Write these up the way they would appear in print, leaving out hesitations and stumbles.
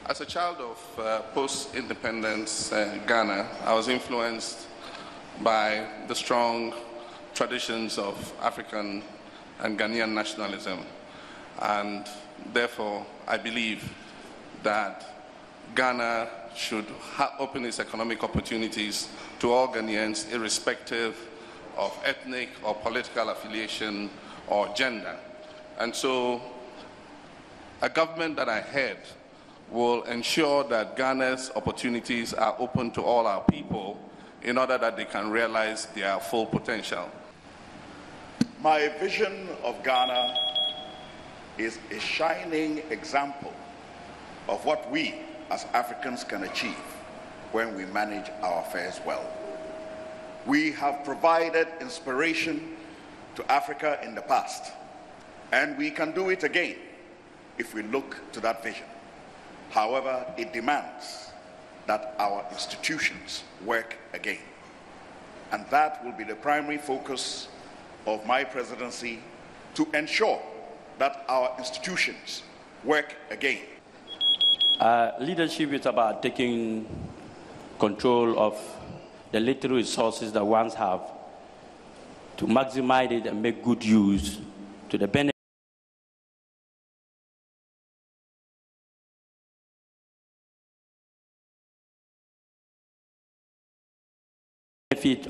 As a child of post-independence Ghana, I was influenced by the strong traditions of African and Ghanaian nationalism. And therefore, I believe that Ghana should open its economic opportunities to all Ghanaians, irrespective of ethnic or political affiliation or gender. And so, a government that I head will ensure that Ghana's opportunities are open to all our people in order that they can realize their full potential. My vision of Ghana is a shining example of what we as Africans can achieve when we manage our affairs well. We have provided inspiration to Africa in the past, and we can do it again if we look to that vision. However, it demands that our institutions work again. And that will be the primary focus of my presidency, to ensure that our institutions work again. Leadership is about taking control of the little resources that ones have to maximize it and make good use to the benefit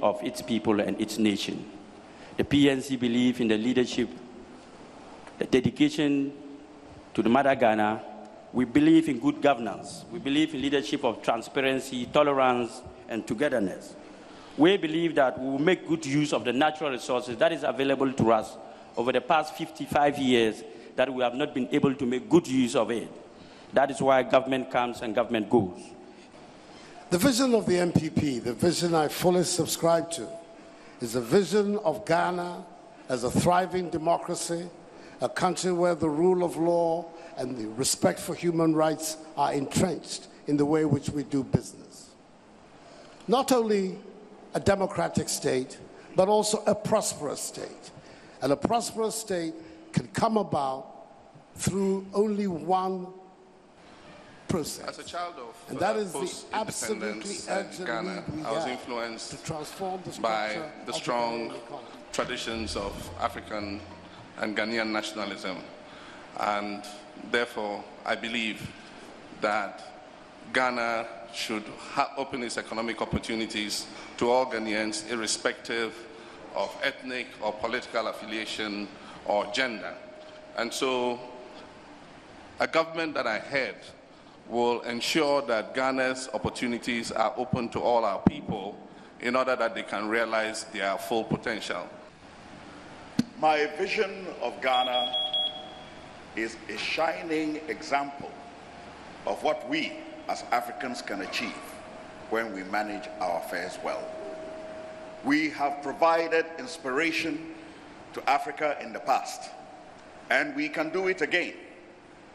of its people and its nation. The PNC believe in the leadership, the dedication to the mother Ghana. We believe in good governance. We believe in leadership of transparency, tolerance, and togetherness. We believe that we will make good use of the natural resources that is available to us over the past 55 years that we have not been able to make good use of it. That is why government comes and government goes. The vision of the MPP, the vision I fully subscribe to, is a vision of Ghana as a thriving democracy, a country where the rule of law and the respect for human rights are entrenched in the way in which we do business. Not only a democratic state, but also a prosperous state. And a prosperous state can come about through only one process. As a child of and that is the absolutely urgent Ghana, need we I was have influenced to transform the by the strong traditions of African and Ghanaian nationalism. And therefore, I believe that Ghana should open its economic opportunities to all Ghanaians, irrespective of ethnic or political affiliation or gender. And so, a government that I head will ensure that Ghana's opportunities are open to all our people in order that they can realize their full potential. My vision of Ghana is a shining example of what we as Africans can achieve when we manage our affairs well. We have provided inspiration to Africa in the past, and we can do it again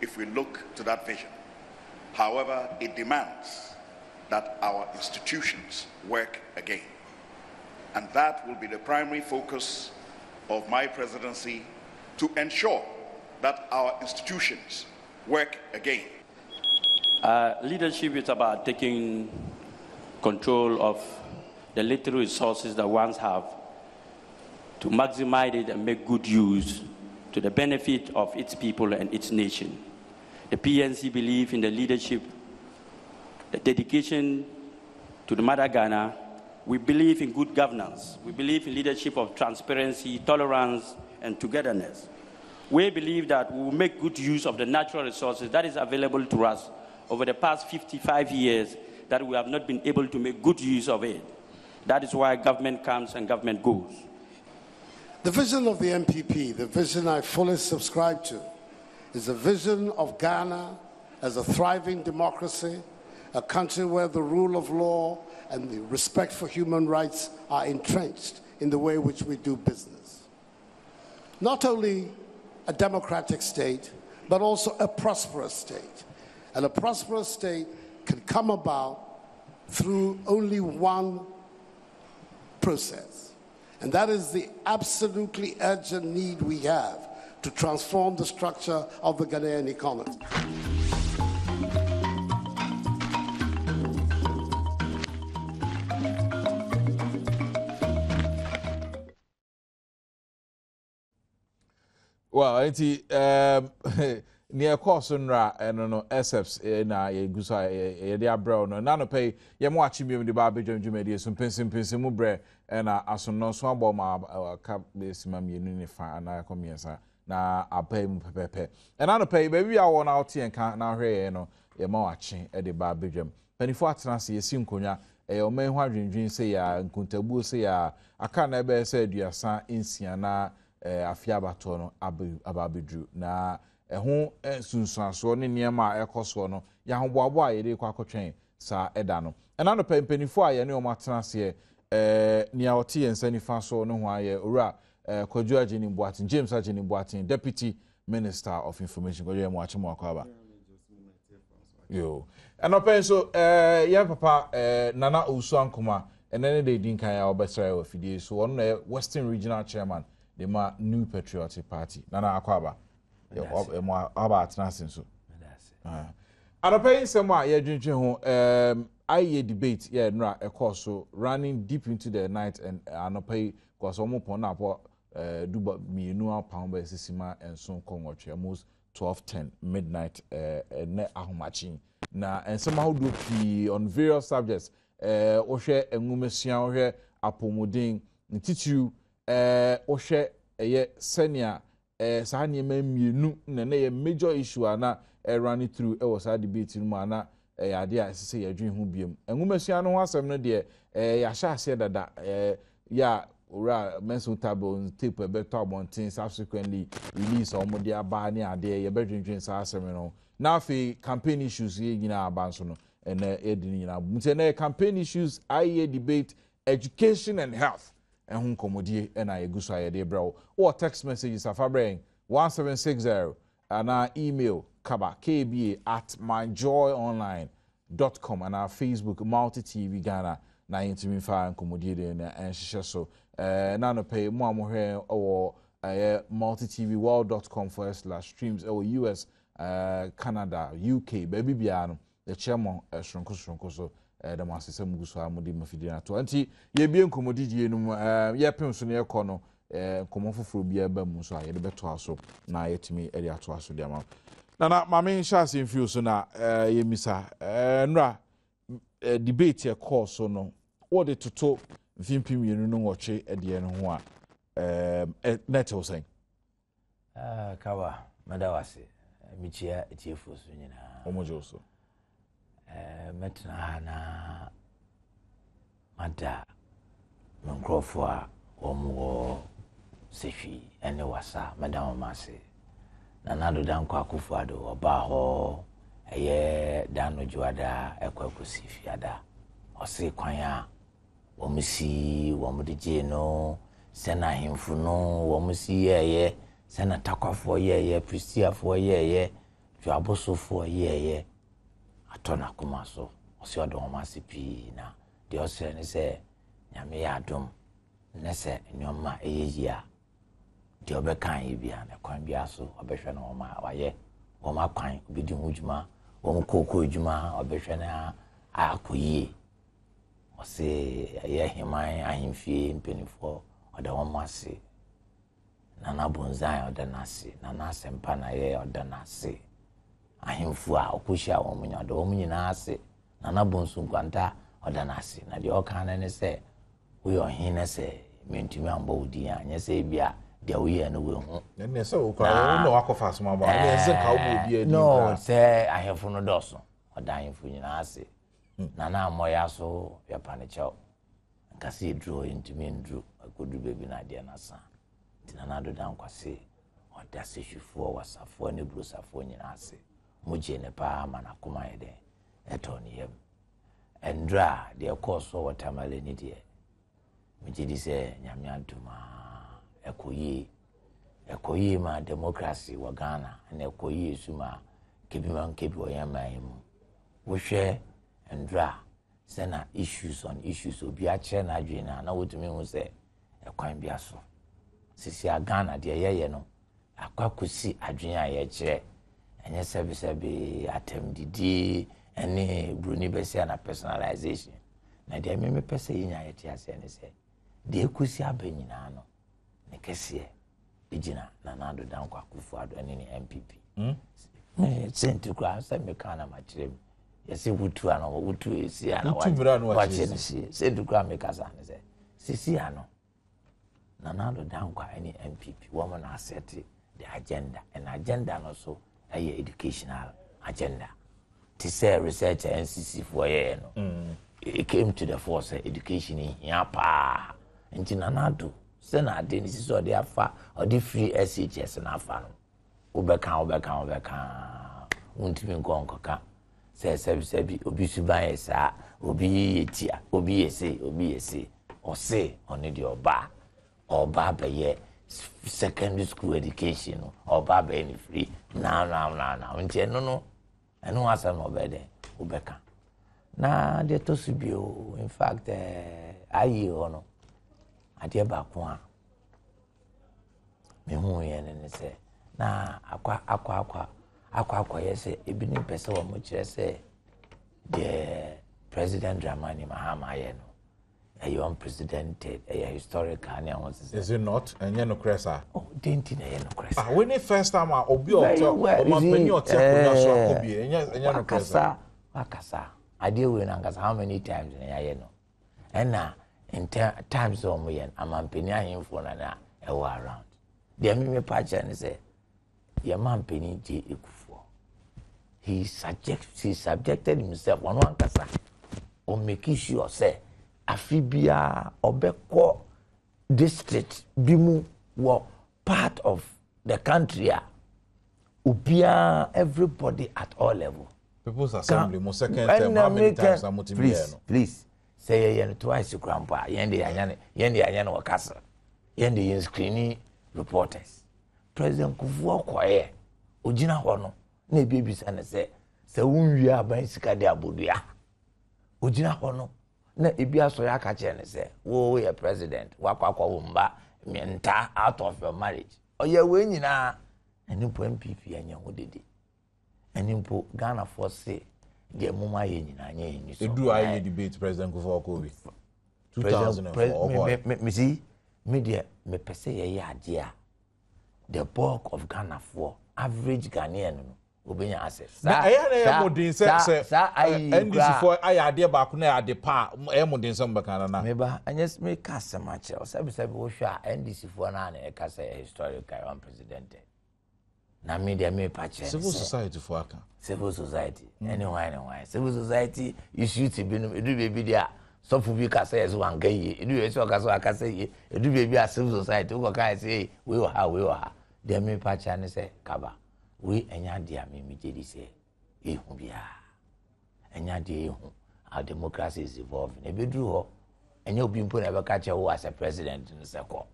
if we look to that vision. However, it demands that our institutions work again. And that will be the primary focus of my presidency, to ensure that our institutions work again. Leadership is about taking control of the little resources that ones have to maximize it and make good use to the benefit of its people and its nation. The PNC believe in the leadership, the dedication to the mother Ghana. We believe in good governance. We believe in leadership of transparency, tolerance, and togetherness. We believe that we will make good use of the natural resources that is available to us over the past 55 years that we have not been able to make good use of it. That is why government comes and government goes. The vision of the MPP, the vision I fully subscribe to, is a vision of Ghana as a thriving democracy, a country where the rule of law and the respect for human rights are entrenched in the way in which we do business. Not only a democratic state, but also a prosperous state. And a prosperous state can come about through only one process. And that is the absolutely urgent need we have to transform the structure of the Ghanaian economy. Well, enti near course nra no SFs na ye gusa ye de abro no na no pay ye mo achi mi de ba bedwam dwumadi so pensim mu bre na asono so abo ma ka besima mi nu ni fa na komiensa na apai mu pepepe na no pay ba wi a won out yen kan na hwe ye no ye ma achi de ba bedwam panifo atena se ye si nkonya o man ho adwendwen se ya nkuntabuo se ya aka na ebe se aduasa nsia na afia bato no ababedru na ho sunsuaso ne niema ekoso no ya hoboabo a yede kwakotwen sa eda no na no pempenifo a ye ne o matena se nia oti ensanifa so no ho aye owura Kwadwo Agyenim Boaten James Agyenim Boaten Deputy Minister of Information Kwadwo mo achemo akwaba yo enopen so ya papa Nana Owusu Ankoma enene de din kan ya obesra wa fidie so one na Western Regional Chairman the ma New Patriotic Party Nana akwaba yo mo aba atnasin so enopen sem a ya dwendwen ho I debate yeah nra a course so running deep into the night and anopai because omo pon na po duba mienu pound by sisima and so konwoche almost 12:10 midnight ne ahomachi na and somehow do pi on various subjects ohwe enwumesua ohwe apomodin ntitiru ohwe eye senior sa niema mienu na ye major issue ana running through e was debate no ana ya de a sese ya dwen hu biem enwumesua no ho asem no de ya sha ase dada ya ora mental table tape beto abontin subsequently release omode aba ne ade ye bedwendwen sa asem no na afi campaign issues ye nyina aba so no ene edini nyina mute na campaign issues aye debate education and health ehun komodie na yeguso aye de bro or text messages afabrain 1760 and email kba@myjoyonline.com and our Facebook Multi TV Ghana na intimi fa nkomodie de na enhyehyɛ so na no pay mo amohwe or multitvworld.com/streams or US Canada UK baby bia no the chairman shronko so the masese muguso amudi mafidi na to anti ye bie nkomodie no ye pem so ne ekɔ no komo foforo bia ba mu so aye de beto aso na yetimi eri ato aso de ama na mame chance infio so na ye misa nra debate ye course so no what the toto mfimpim yenu no woche ede no ho a net o sen kawa madawase michia etiefu so nyina omojo so metna na mada mkrofo a omo sefi ene wasa madam mase na nado dan kwa kufuado oba ho eye dano juada ekwakusi fiada ose kwan a womsi womdije no sena himfu no womsi yeye sena takwafo yeye pristiafo yeye juabosofo yeye atona kuma so ose odo mase pi na de ose ne se nyame ya adom ne se nyoma eyeyia de obekan yibia na kwan bia so obehwe na oma waye oma kwan obedi hujuma omkoko hujuma obehwe na akoyi ose ye himan ahimfie mpenifo oda womase nana bonzan oda nase nana sempa na ye oda nase ahimfu a okohia womunya oda womunyina ase nana bonsu kwanta oda nase na de okana ne se we ohine se mentumi ambo udi anya se bia de we no we hu ne se okwa no akofa so maba ne se ka obo bia di no se ahimfu no doso oda ahimfu nyina ase nana moya so ya panichao nkasi draw intumi ndru akodu bebi na de na sa tinana do dan kwase oda se hwifo wasafo ne brosafo nyina ase moje ne pa mana kuma yede eto ne yem endra de course watermelon ni de mejidi se nyame antuma ekoyi ma democracy wa Ghana na ekoyi suma kebiman kebi oyamaim wo hwe endra sena issues on issues obi a che na adwena na wotumi hu se ekwan bia so sisi a Ghana de yeye no akwakosi adwena ye kire enye sebi atemdidi ene bruni besia na personalization na de me pese yinya ye ti ase ne se de ekusi abanyina no ne kese ejina na Nana Danko Akufo-Addo any MPP. Sent to class, send me kind of my chim. Yes, wutu ano, wutu esi ano. Watch it, send to grab me casa. Sisi ano. Nana Danko any MPP. Woman has set the agenda, and agenda also a educational agenda. To say research NCC for a it came to the force education in Yapa. And Nanado, send a Dennis or the Afa or the free SHS and Afan. Ubeka. Won't even go on coca. Says Obisuba, sir, Obi Tia, Obi SA, or say on your bar, or Baba ye secondary school education, or Baba any free. Now. No. I know as I'm over Ubeka. Na de tosibio, in fact, I ono. Adia bakwa. Me hu ye ne se. Na akwa yes ebini pese wo mo kire se the President Dramani Mahama ye no. A unprecedented, a historical and is it not? And you know, Cressa. Oh, didn't you know, Cressa? When the first time I obi or Wakasa. I deal with Angas how many times in a know. And now, in times of me, I'm on Penny for an hour around. The Mimi Patch and say, your man Penny J. Ikufo. He subjected himself on one casa or make issue or say. Afibia Obeko district Bimu were part of the country. Ubia everybody at all level. People's Assembly, my second term, how many times I'm please say yen twice grandpa, yendi ayana wakasa, yendi yen screening reporters. President Kufuor kwaye, ojina hono, ne baby sana se unwi aban sika de abodia. Ojina hono. Na ebi aso ya ka che ne se wo ye president wakwa wumba mienta out of your marriage oye we nyina enimpo MPP anya ho dede enimpo Ghana for say de muma ye nyina anya eni so edu aye debate president Kufuor ko bi 2004 me see media me pese ye ade a the bulk of Ghana for average Ghanaian no obenya access na ya modin se NDC for ayade ba ko na ade pa modin se mbaka na meba anyes me kasa mache o sabi wo hwa NDC for na e kasa historical unprecedented na media me pache civil society for aka civil society anyway civil society you shoot be no edu be dia so fu bi kasa yes wan gaye edu be so kasa akasa ye edu be a civil society wo ka say we ha dem me pache ne say kaba we enya dia me jedi say ehu bia enya dia ehu our democracy is evolving e bedru ho enya obi mpo na be ka che wo as a president in second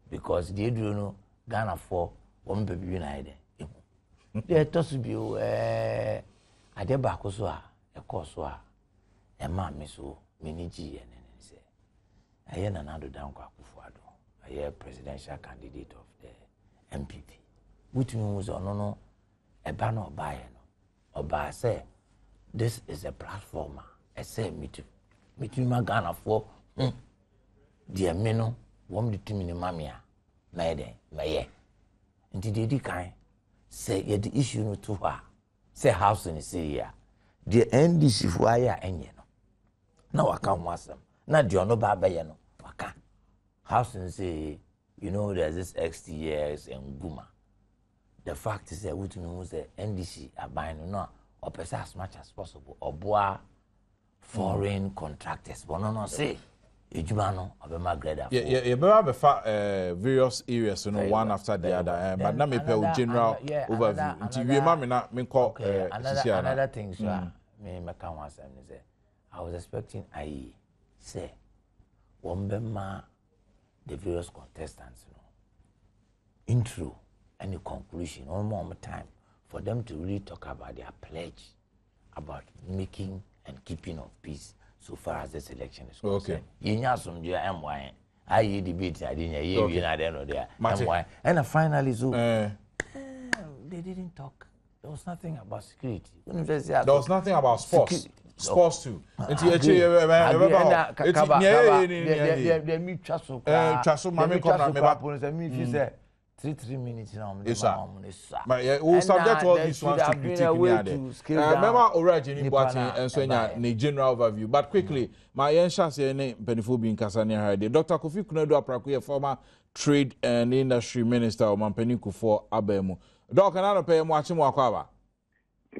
because the edru no Ghana for won be bi na ide ehu dey tosu bi o ade ba ko so a e ko so a e ma me so me ni ji ye ne say aye na Nana Danko Akufo-Addo aye presidential candidate of the MPP which means no eba no buy no oba say this is a platform I say me too Ghana for the me no wom de tumi ni mamia na ye maye nti de kan say ye the issue no to her say house in say here the NDC for aya enye no na waka wasam na de ono ba ye no waka house in say you know there's this XTX and Guma. The fact is that we know the NDC are buying no or as much as possible or boa foreign contractors. But no say Ejumano or my grade. Yeah, but various areas, one after the other. But now me pe general overview. Until we mama na me call another thing, sir. Me make one say I was expecting say Wombema the various contestants, intro. Any conclusion, one more time, for them to really talk about their pledge about making and keeping of peace so far as this election is concerned. Okay. MY. I debate, I didn't hear there. MY. And finally, so they didn't talk. There was nothing about security. There was nothing about sports. Sports too. 3 minutes now. Yes, sir. But we'll subject all these ones to critique remember already in Boating and Swenya the general overview. But quickly, my Enshas name Penifo in Casania Hide. Dr. Kofi Kunedo Aprakuye, former Trade and Industry Minister of Mampeniku for Abemu. Doc and I pay him watching Wakaba.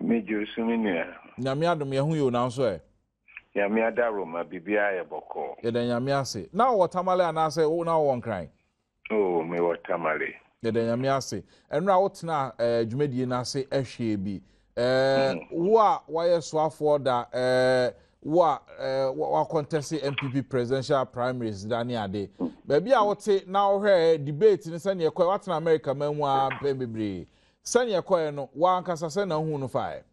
Major Suminia. Yamiadum Yahu now, sir. Yamiada Roma, Bibia Boko. Then Yamiasi. Now what Tamale and I say, oh, now one crying. Oh, me what Tamale. Then Yamiasi. And now what's now, Jumedi Nasi Eshabi. Why swap for that, what contested MPP presidential primaries, Dania Day. Maybe I would say now, her debate in Sanya Koi, what's in America, memoir, baby. Sanya Koi, no, one Casasena Huno Fire.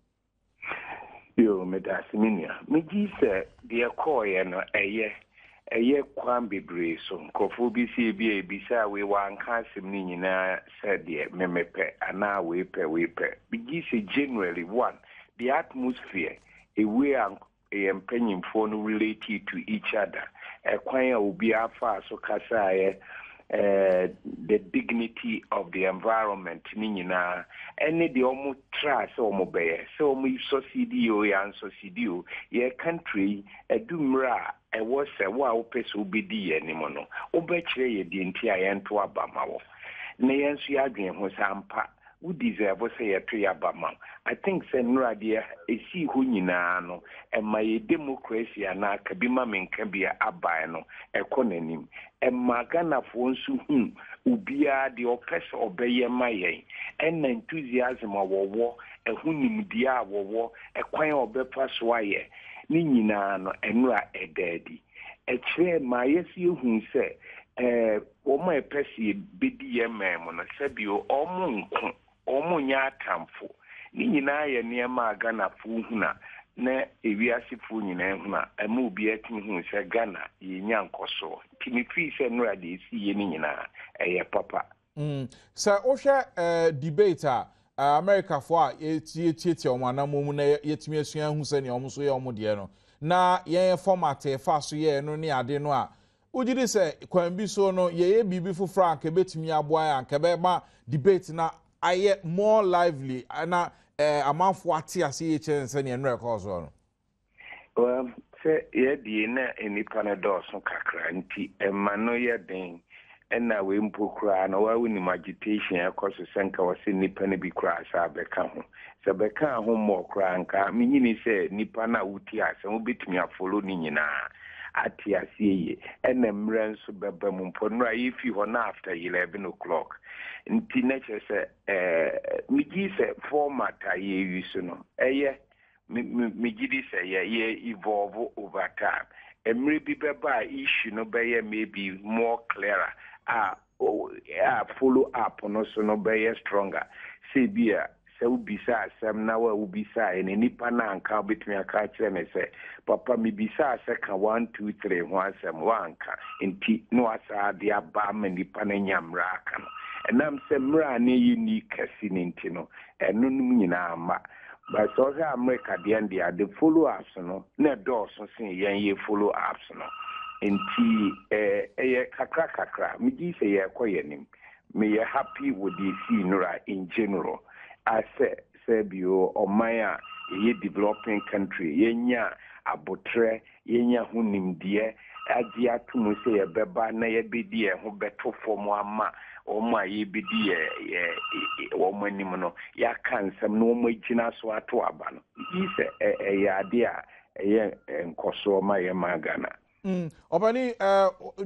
Yo, Medasiminia. Miji said, dear Koi, and a year Quambi Bray, so Kofubi CBA, beside we one Cassim Nina said, dear Memepe, and now we pay. Miji say generally one, the atmosphere, a way and penning phone related to each other. A choir will be afar so Kasaya. The dignity of the environment, Nina, any the almost trust or mobile, so we socidio and socidio, ye country, a dumra, a was a wow peso be the animono, obetray the entire and to Abamawo. Nayansi Adrian was ampa. Who deserve say a tree abama? I think Senra dear, a see who no, and my democracy and a kabima men can be a abano, a cononym, and Magana Fonsu whom ubia the oppressor obey my and enthusiasm of war, a hunim dia war, a quine of bepas wire, Ninano, and ra a daddy. A chair my yes you whom say, my pessy bidi mamma, Sabio, or monk. Omunya tamfo ni nyina ye niema Ghana fuhuna na ewiase fu nyina huna ema obi atin hu se Ghana ye nyankoso timifi se no ade si ye ni nyina eye papa sir ohwe debate America for a yetieti omanamom na yetimi asua hu se ne omso ye omde no na ye format e fa so ye no ne ade no a ujiri se kwambi so no ye bibi fu frank betimi aboa ya nkebe debate na aye more lively na amanfo ate ase ye chense ne enre cause on well say ye die na enipa na do so kakra nti emma no ye den na we mpokura na wa woni agitation yakoso senka wase nipa na bi kura asa beka ho se beka ho mo kura nka menyini se nipa na wuti asa wo betumi afolo ni nyina ati asiye ene mren so beba mu mpo no ayi fi ho na after 11 o'clock nti nature se migi se format aye use no eye migi se ye evolve over time emre bi beba issue no be maybe more clearer follow up no so no be stronger say bia se ubisa asem na wa ubisa ene nipa na anka betumi aka kire me se papa mi bisa se ka 1 2 3 ho asem wa anka nti no asa de aba ma nipa na nyamra aka no enam se mra na unique nti no eno num nyina ama but so America the follow ups no na do so sin ye follow ups no nti kakra mi di say ye koyenim me ye happy with the scene in general. I say bio omaya ye developing country yenya abotre yenya hunimdie agi atumu say ye beba na ye bedi e ho beto form ama oma ye bedi ye omanim no ya kansam no omagina so ato aba no yi say ya ade a ye nkoso ma ye magana Obani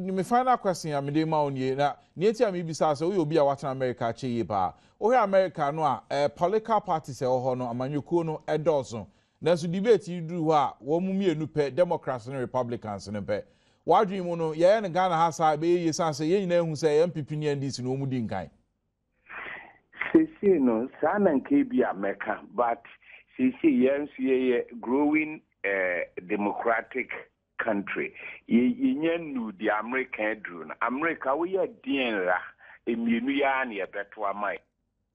me final question ya me ma onye na nieti am ibisa so we obi a watan America che yi pa o he America no a political parties e ho no amanyuko no edoso na so debate yidu ho a wo mu mienu pe Democrats and Republicans no pe wadwi mu no ye ne Ghana ha sa be yi san se ye nyina hu se MPP ni NDC no mu di nkan see no sana nke bi America but see yensu ye growing democratic country ye nu the American drone America we are dinra emienu ya na ye beto amai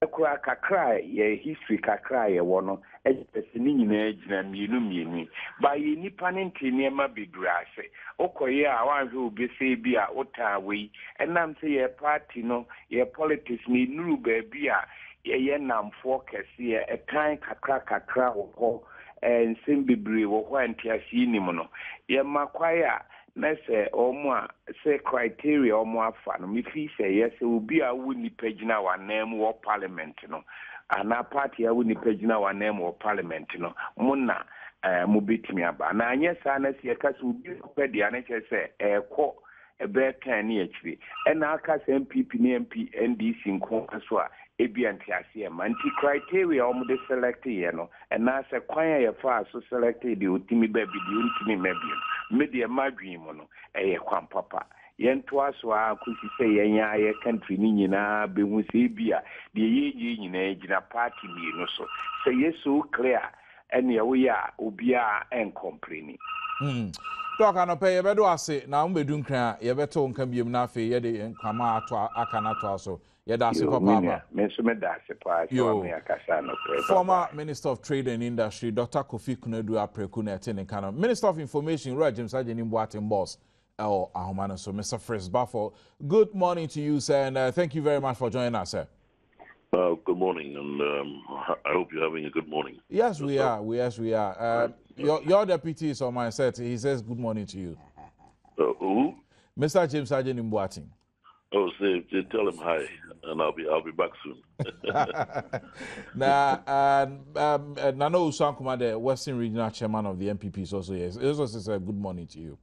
Ekura kakra ye history kakra ye wono ejesi ni nyina gyina mienu ba ye nipa ne nteniema bebrase okoye a wanhwe obi se bi a otawe enam se ye party no ye politics ni nuru ba bi a ye namfo kese etan kakra wo nsem bebre wo ho antiasi nim no ye makwaya na say omo a say criteria omo afa no me fi say yes obi a wo ni pagina wa nam wo parliament no ana party a wo ni pagina wa nam wo parliament no muna mo betimi aba na anye sa na say ka so obi pedia na che say ekọ ebe kan ni akiri na aka say MPP ni MP NDC nko aso a ebi antiase e manti criteria omo de select ye no na say kwan ye fa so select de otimi ba bi de ontimi mabie media madwin mu no kwan papa yento aso a kusi say yenya ye country ni nyina be hu say bia de ye nyina gina party bi no so say yeso clear ene ye wo ya obi a en complain Talk an pay ye bedo ase na umbedu nkran ye beto nka biem na afi ye de nkama ato aka na to aso ye da ase papa me so me da ase pa so me akasa no pray former Minister of Trade and Industry Dr. Kofi Konadu Apreku na ete ne kana Minister of Information Roy James Ajeni Boating boss ahomano so Mr. Fritz Buffalo. Good morning to you, sir, and thank you very much for joining us, sir. Good morning, and I hope you're having a good morning. Yes, we are. Yes, we are. Your deputy is on my set. He says good morning to you. Who? Mr. James Ajeni Boating. Oh, say tell him hi, and I'll be back soon. Nano Usankuma, the Western Regional Chairman of the MPP, is also here. It also says good morning to you.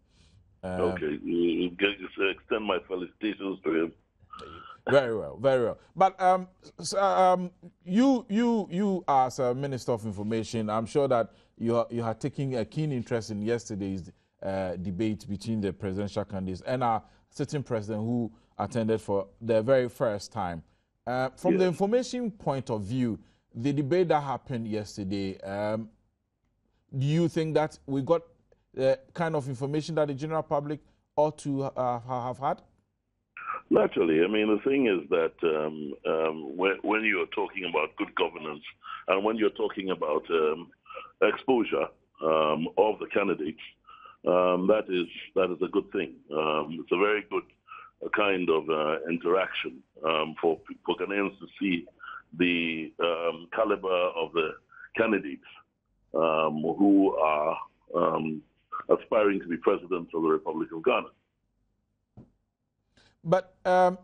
Okay, extend my felicitations to him. Very well, very well. But you as a Minister of Information, I'm sure that you are taking a keen interest in yesterday's debate between the presidential candidates and our sitting president who attended for the very first time. From the information point of view, the debate that happened yesterday, do you think that we got the kind of information that the general public ought to have had? Naturally, I mean, the thing is that when you're talking about good governance and when you're talking about exposure of the candidates, that is a good thing. It's a very good kind of interaction for Ghanaians to see the caliber of the candidates who are aspiring to be president of the Republic of Ghana. But I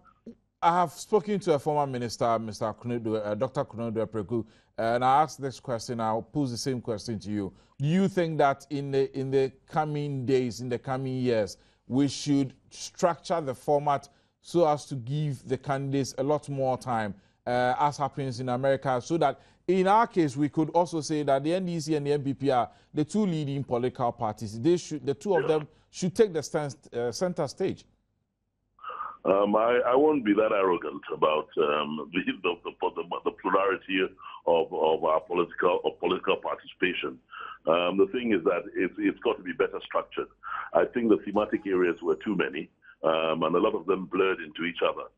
have spoken to a former minister, Mr. Konadu, Dr. Konadu Apreku, and I asked this question. I'll pose the same question to you. Do you think that in the coming days, in the coming years, we should structure the format so as to give the candidates a lot more time, as happens in America, so that in our case we could also say that the NDC and the MPP are the two leading political parties. The two of them should take the center stage. I won't be that arrogant about the plurality of our political participation. The thing is that it's got to be better structured. I think the thematic areas were too many, and a lot of them blurred into each other.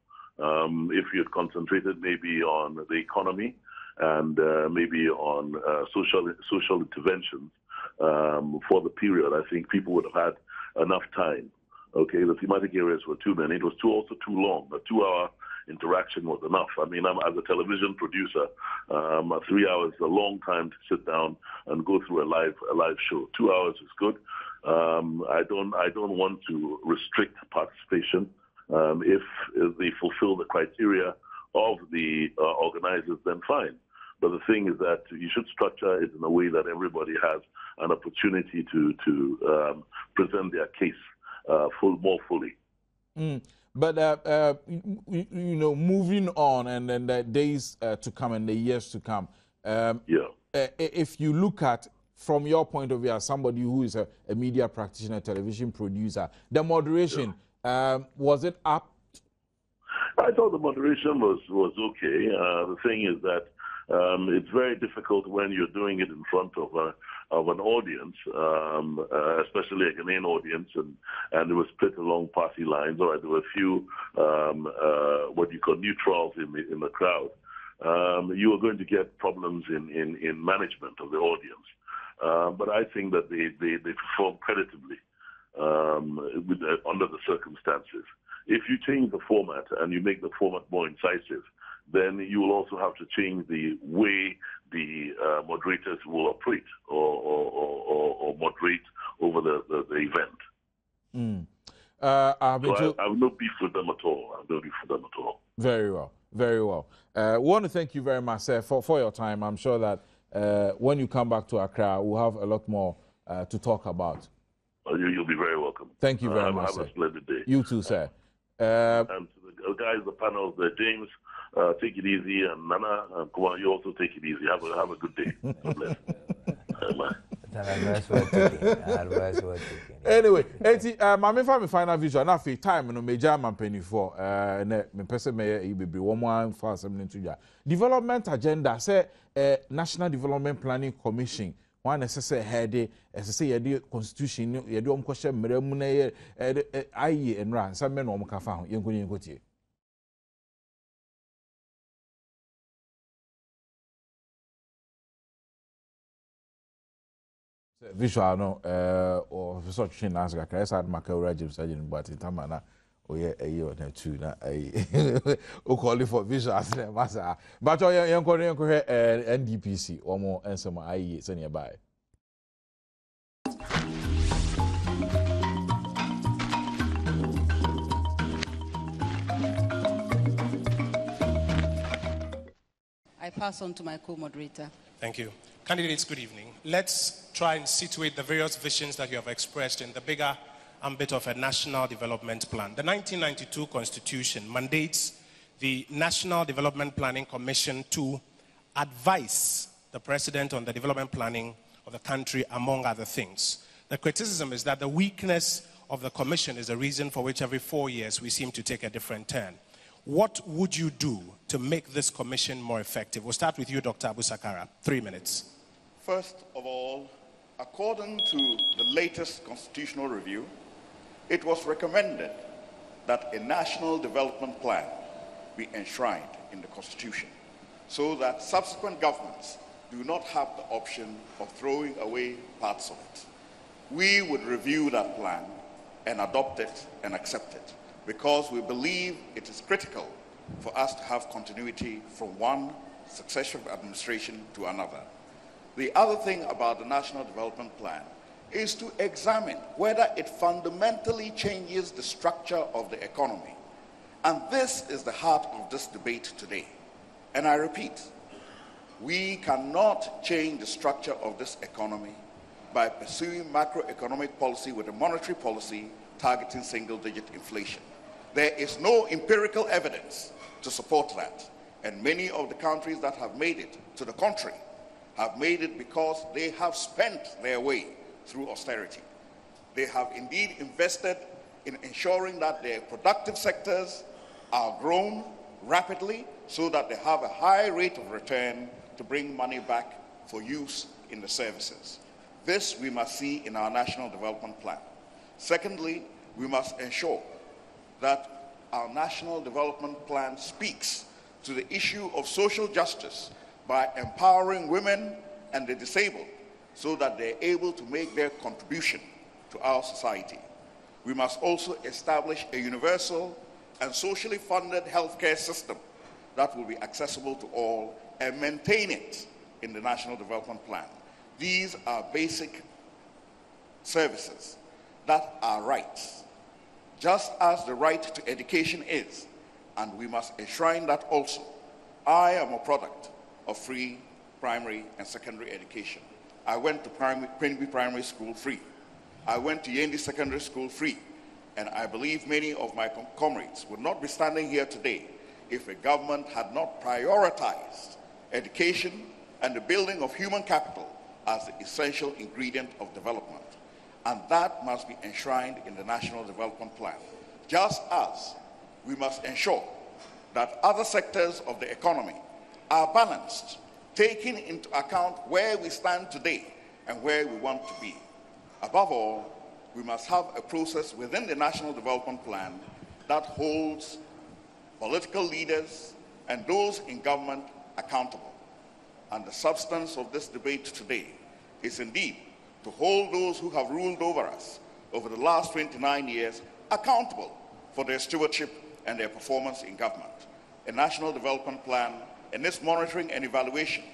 If you had concentrated maybe on the economy and maybe on social interventions for the period, I think people would have had enough time. Okay, the thematic areas were too many. It was also too long. A 2-hour interaction was enough. I mean, as a television producer, 3 hours is a long time to sit down and go through a live show. 2 hours is good. I don't want to restrict participation. If they fulfill the criteria of the organizers, then fine. But the thing is that you should structure it in a way that everybody has an opportunity to present their case more fully. But moving on, and then the days to come and the years to come. If you look at from your point of view as somebody who is a media practitioner, television producer, the moderation was it up? I thought the moderation was okay. The thing is that it's very difficult when you're doing it in front of an audience, especially a Ghanaian audience, and it was split along party lines. All right, there were a few what you call neutrals in the crowd. you are going to get problems in management of the audience. But I think that they perform creditably under the circumstances. If you change the format and you make the format more incisive, then you will also have to change the way the moderators will operate or moderate over the event. I have no beef with them at all. Very well, very well. We want to thank you very much, sir, for your time. I'm sure that when you come back to Accra, we'll have a lot more to talk about. You'll be very welcome. Thank you very much, Have a splendid day. You too, sir. And to the guys, the panels, James, take it easy, and Nana, come on, you also take it easy. Have a good day. God bless. Bye. Anyway, my final visual. Now, for time, no major man penny for me person may be 1 for something to ya. Development agenda say National Development Planning Commission. One necessary head, as I say, the constitution, you don't question Meremune, I and Ran, some men on Cafa, young Gotti. Visual no or such thing as a case at Macau regime surgeon, but in Tamana, oh yeah, a year or two, oh, call it for visual as a master. But oh, yeah, young NDPC or more, and some IE nearby. I pass on to my co-moderator. Thank you. Candidates, good evening. Let's try and situate the various visions that you have expressed in the bigger ambit of a national development plan. The 1992 Constitution mandates the National Development Planning Commission to advise the President on the development planning of the country, among other things. The criticism is that the weakness of the Commission is the reason for which every 4 years we seem to take a different turn. What would you do to make this commission more effective? We'll start with you, Dr. Abu Sakara. 3 minutes. First of all, according to the latest constitutional review, it was recommended that a national development plan be enshrined in the Constitution so that subsequent governments do not have the option of throwing away parts of it. We would review that plan and adopt it and accept it, because we believe it is critical for us to have continuity from one successive administration to another. The other thing about the National Development Plan is to examine whether it fundamentally changes the structure of the economy. And this is the heart of this debate today. And I repeat, we cannot change the structure of this economy by pursuing macroeconomic policy with a monetary policy targeting single-digit inflation. There is no empirical evidence to support that. And many of the countries that have made it, to the contrary, have made it because they have spent their way through austerity. They have indeed invested in ensuring that their productive sectors are grown rapidly so that they have a high rate of return to bring money back for use in the services. This we must see in our National Development Plan. Secondly, we must ensure that our National Development Plan speaks to the issue of social justice by empowering women and the disabled so that they're able to make their contribution to our society. We must also establish a universal and socially funded healthcare system that will be accessible to all and maintain it in the National Development Plan. These are basic services that are rights, just as the right to education is, and we must enshrine that also. I am a product of free primary and secondary education. I went to Queenby Primary School free. I went to Yendi Secondary School free. And I believe many of my comrades would not be standing here today if a government had not prioritized education and the building of human capital as the essential ingredient of development. And that must be enshrined in the National Development Plan. Just as we must ensure that other sectors of the economy are balanced, taking into account where we stand today and where we want to be. Above all, we must have a process within the National Development Plan that holds political leaders and those in government accountable. And the substance of this debate today is indeed to hold those who have ruled over us over the last 29 years accountable for their stewardship and their performance in government. A national development plan and its monitoring and evaluation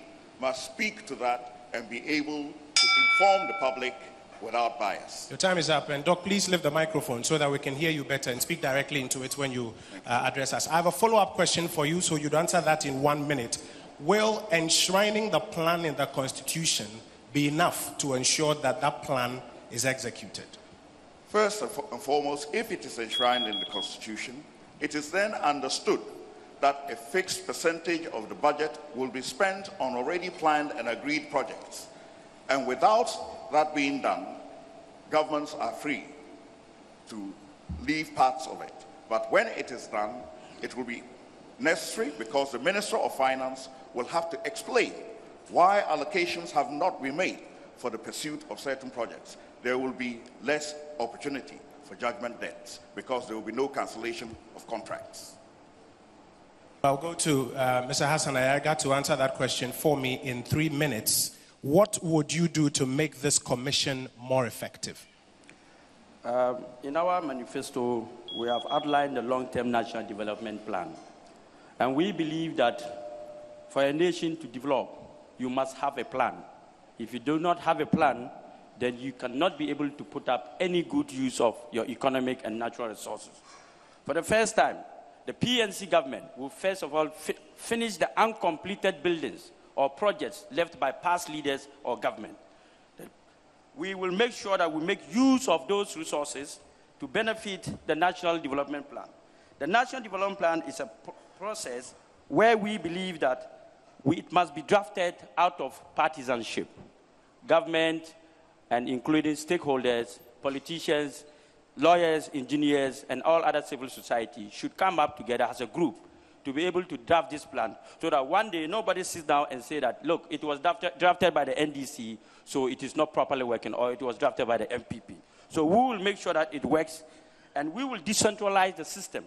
must speak to that and be able to inform the public without bias. Your time is up, and Doc, please lift the microphone so that we can hear you better and speak directly into it when you address us. I have a follow-up question for you, so you'd answer that in 1 minute. Will enshrining the plan in the Constitution be enough to ensure that that plan is executed? First and foremost, if it is enshrined in the Constitution, it is then understood that a fixed percentage of the budget will be spent on already planned and agreed projects. And without that being done, governments are free to leave parts of it. But when it is done, it will be necessary because the Minister of Finance will have to explain why allocations have not been made for the pursuit of certain projects. There will be less opportunity for judgment debts because there will be no cancellation of contracts. I'll go to Mr. Hassan Ayaga to answer that question for me in 3 minutes. What would you do to make this commission more effective? In our manifesto, we have outlined the long-term national development plan. And we believe that for a nation to develop, you must have a plan. If you do not have a plan, then you cannot be able to put up any good use of your economic and natural resources. For the first time, the PNC government will first of all finish the uncompleted buildings or projects left by past leaders or government. We will make sure that we make use of those resources to benefit the National Development Plan. The National Development Plan is a process where we believe that it must be drafted out of partisanship. Government, and including stakeholders, politicians, lawyers, engineers, and all other civil society should come up together as a group to be able to draft this plan so that one day nobody sits down and say that, look, it was drafted by the NDC, so it is not properly working, or it was drafted by the MPP. So we will make sure that it works, and we will decentralize the system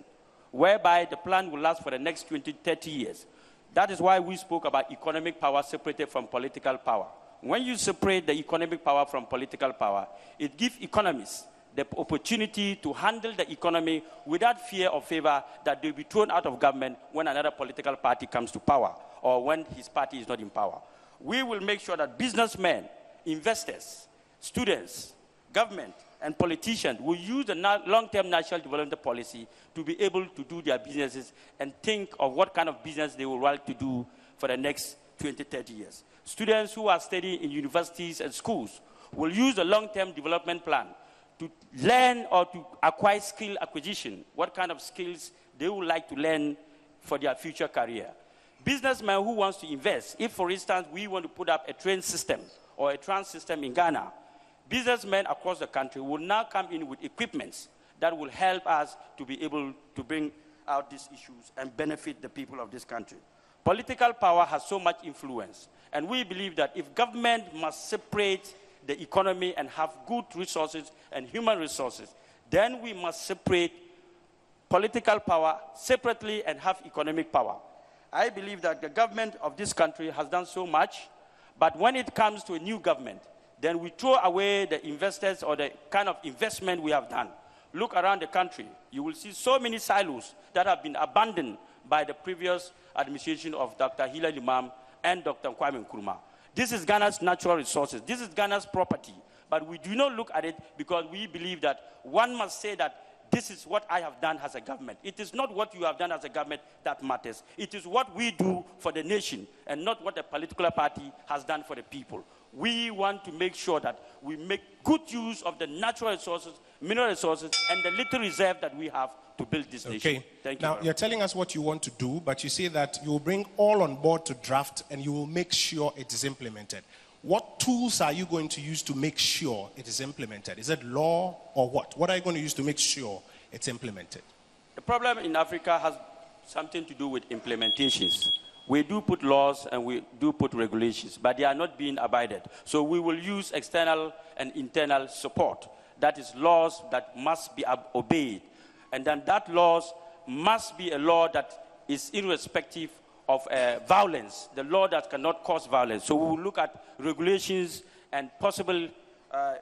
whereby the plan will last for the next 20, 30 years. That is why we spoke about economic power separated from political power. When you separate the economic power from political power, it gives economists the opportunity to handle the economy without fear or favor that they'll be thrown out of government when another political party comes to power or when his party is not in power. We will make sure that businessmen, investors, students, government, and politicians will use the long-term national development policy to be able to do their businesses and think of what kind of business they would like to do for the next 20, 30 years. Students who are studying in universities and schools will use the long-term development plan to learn or to acquire skill acquisition, what kind of skills they would like to learn for their future career. Businessmen who wants to invest, if for instance we want to put up a train system or a trans system in Ghana, businessmen across the country will now come in with equipments that will help us to be able to bring out these issues and benefit the people of this country. Political power has so much influence, and we believe that if government must separate the economy and have good resources and human resources, then we must separate political power separately and have economic power. I believe that the government of this country has done so much, but when it comes to a new government, then we throw away the investors or the kind of investment we have done. Look around the country. You will see so many silos that have been abandoned by the previous administration of Dr. Hilary Limam and Dr. Kwame Nkrumah. This is Ghana's natural resources. This is Ghana's property. But we do not look at it because we believe that one must say that this is what I have done as a government. It is not what you have done as a government that matters. It is what we do for the nation and not what a political party has done for the people. We want to make sure that we make good use of the natural resources, mineral resources, and the little reserve that we have to build this nation. Okay. Thank you. Now, you're telling us what you want to do, but you say that you will bring all on board to draft and you will make sure it is implemented. What tools are you going to use to make sure it is implemented? Is it law or what? What are you going to use to make sure it's implemented? The problem in Africa has something to do with implementations. We do put laws and we do put regulations, but they are not being abided. So we will use external and internal support. That is laws that must be obeyed. And then that laws must be a law that is irrespective of violence, the law that cannot cause violence. So we will look at regulations and possible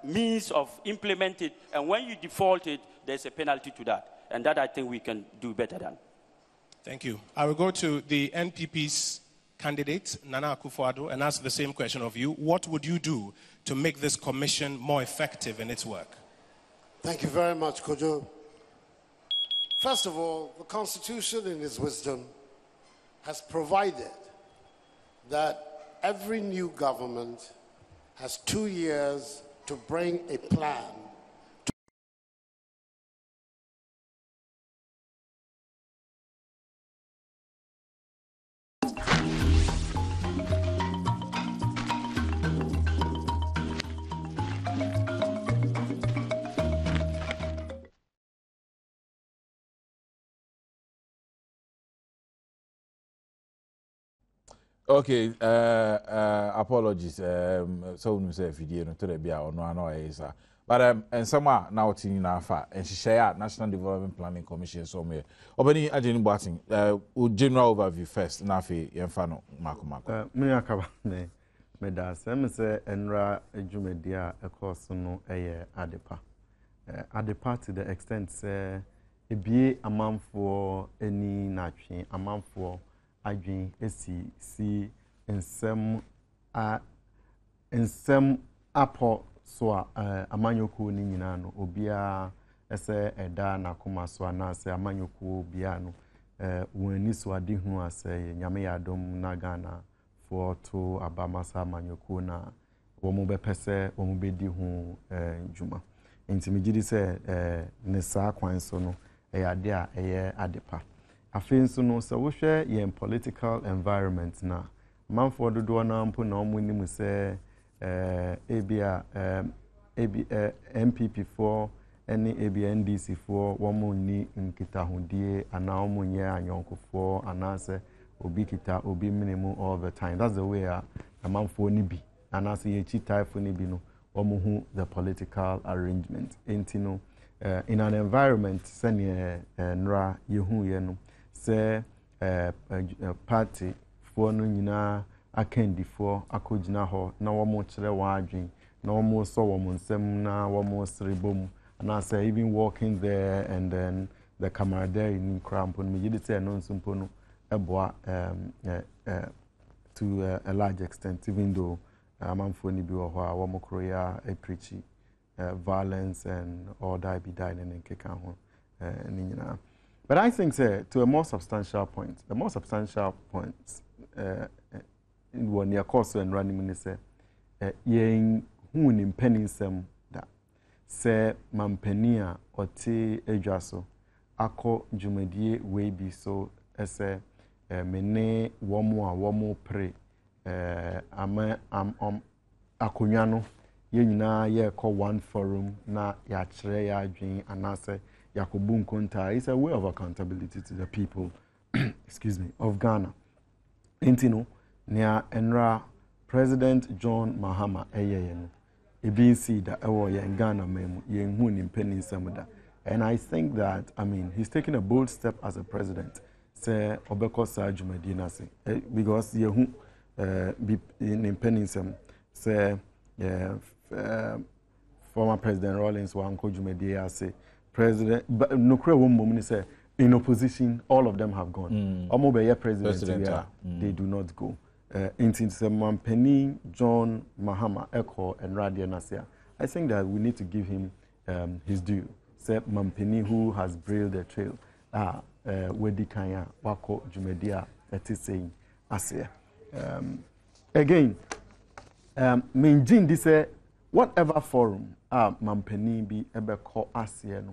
means of implement it. And when you default it, there's a penalty to that. And that I think we can do better than. Thank you. I will go to the NPP's candidate, Nana Akufo-Addo, and ask the same question of you. What would you do to make this commission more effective in its work? Thank you very much, Kojo. First of all, the Constitution, in its wisdom, has provided that every new government has 2 years to bring a plan Okay, apologies. So we say video no to the bia or no isa. But and some now tin na fa and she share National Development Planning Commission so me. Obani ageni boating general overview first na fe yemfa no mako. Me akaba ne me da say enra adwumadi a ekos no eye adepa. Adepa to the extent say ebie amanfo eni natwe amanfo adwin si ensem apo so amanyoku ni nyina no obia ese eda na koma so anase amanyoku bia no wani so ade hu ase nyame ya Adom na Ghana for to abamasa amanyoku na wo mo bepese wo mo bedi hu djuma enti megidi se ne sa kwan so no ade a eye adepa afin so no so wo hwe yen political environment na manfo dodo na mpo na omo ni mu se MPP for any ABNDC for womo ni nkitahudie ana omo nye anyonko for anase obi kita obi minimum all the time. That's the way a manfo ni bi anase ye chi type ni bi no omo hu the political arrangement entino in an environment sene nra yehu ye no say party for no nyina akendi for akogina ho na womo kire wadwen na womo so womo nsem na womo srebom and say even walking there and then the camaraderie in crampo me yidi say no nsumpo no eboa to a large extent, even though amanfo ni bi wo ho a womo kroya preachy violence and all that be died and keka ho ni nyina. But I think, say, to a more substantial point, the more substantial points in one year course and running in say, yen who in penny sem that say mampenia or te ejaso ako jumedie we be so as a mene womo pre akonyano yenina ye call one forum na ya kire ya adwen anase yakobu nkonta. It's a way of accountability to the people excuse me of Ghana. Intino near enra President John Mahama no ebi see that in Ghana memu yenhu ni mpeni samuda. And I think that, I mean, he's taking a bold step as a president. Say obeko sa dwumadi say because yehu ni mpeni sam say former President Rawlings wa anko dwumadi say President nokre wo mom say in opposition all of them have gone. Omo be president they do not go. Into Mampeni John Mahama Echo and Radia Nasia. I think that we need to give him his due. Say Mampeni who has braved the trail. Wedi Kanya Wako Jumedia that is saying Asia. Again, Minjin this whatever forum Mampeni be ebe call Asia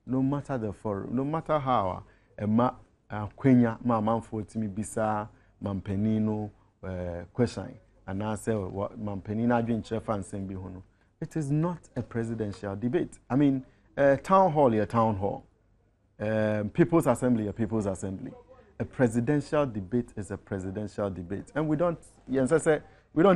no matter the forum, no matter how Quenya ma manfo timi bisa Mampeni no question and I say what Mampenina adwin chef and same be hono. It is not a presidential debate. I mean, town hall, people's assembly, a people's assembly. A presidential debate is a presidential debate, and we don't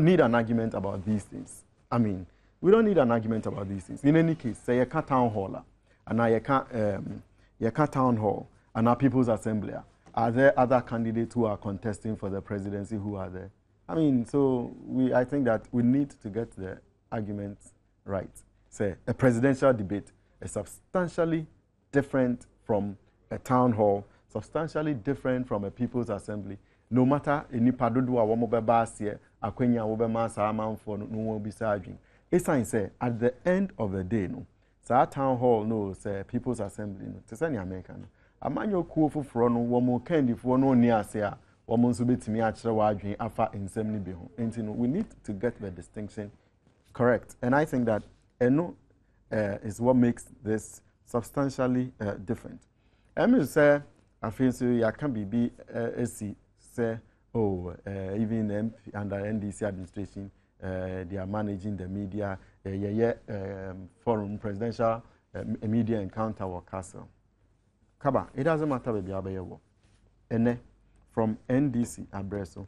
need an argument about these things. I mean, we don't need an argument about these things. In any case, say you can't town hall, and now you can't town hall, and now people's assembly. Are there other candidates who are contesting for the presidency who are there? I mean, so I think that we need to get the arguments right. Say, a presidential debate is substantially different from a town hall, substantially different from a people's assembly. No matter any padodo a womo beba asie, akwenya wo bema sa amanfo no wo bisa adwin. Esan say at the end of the day no, sa town hall no say people's assembly no. Te say ni America no. Amanyo kuo foforo no womo kandifo no ni ase a womo nso betimi a kire wa adwin afa ensem ni bi ho. Enti no, we need to get the distinction correct. And I think that is what makes this substantially different. I say, I feel so you can be say, oh, even under NDC administration, they are managing the media, forum, presidential media encounter or castle. Kaba, it doesn't matter where you are. From NDC, Abreso,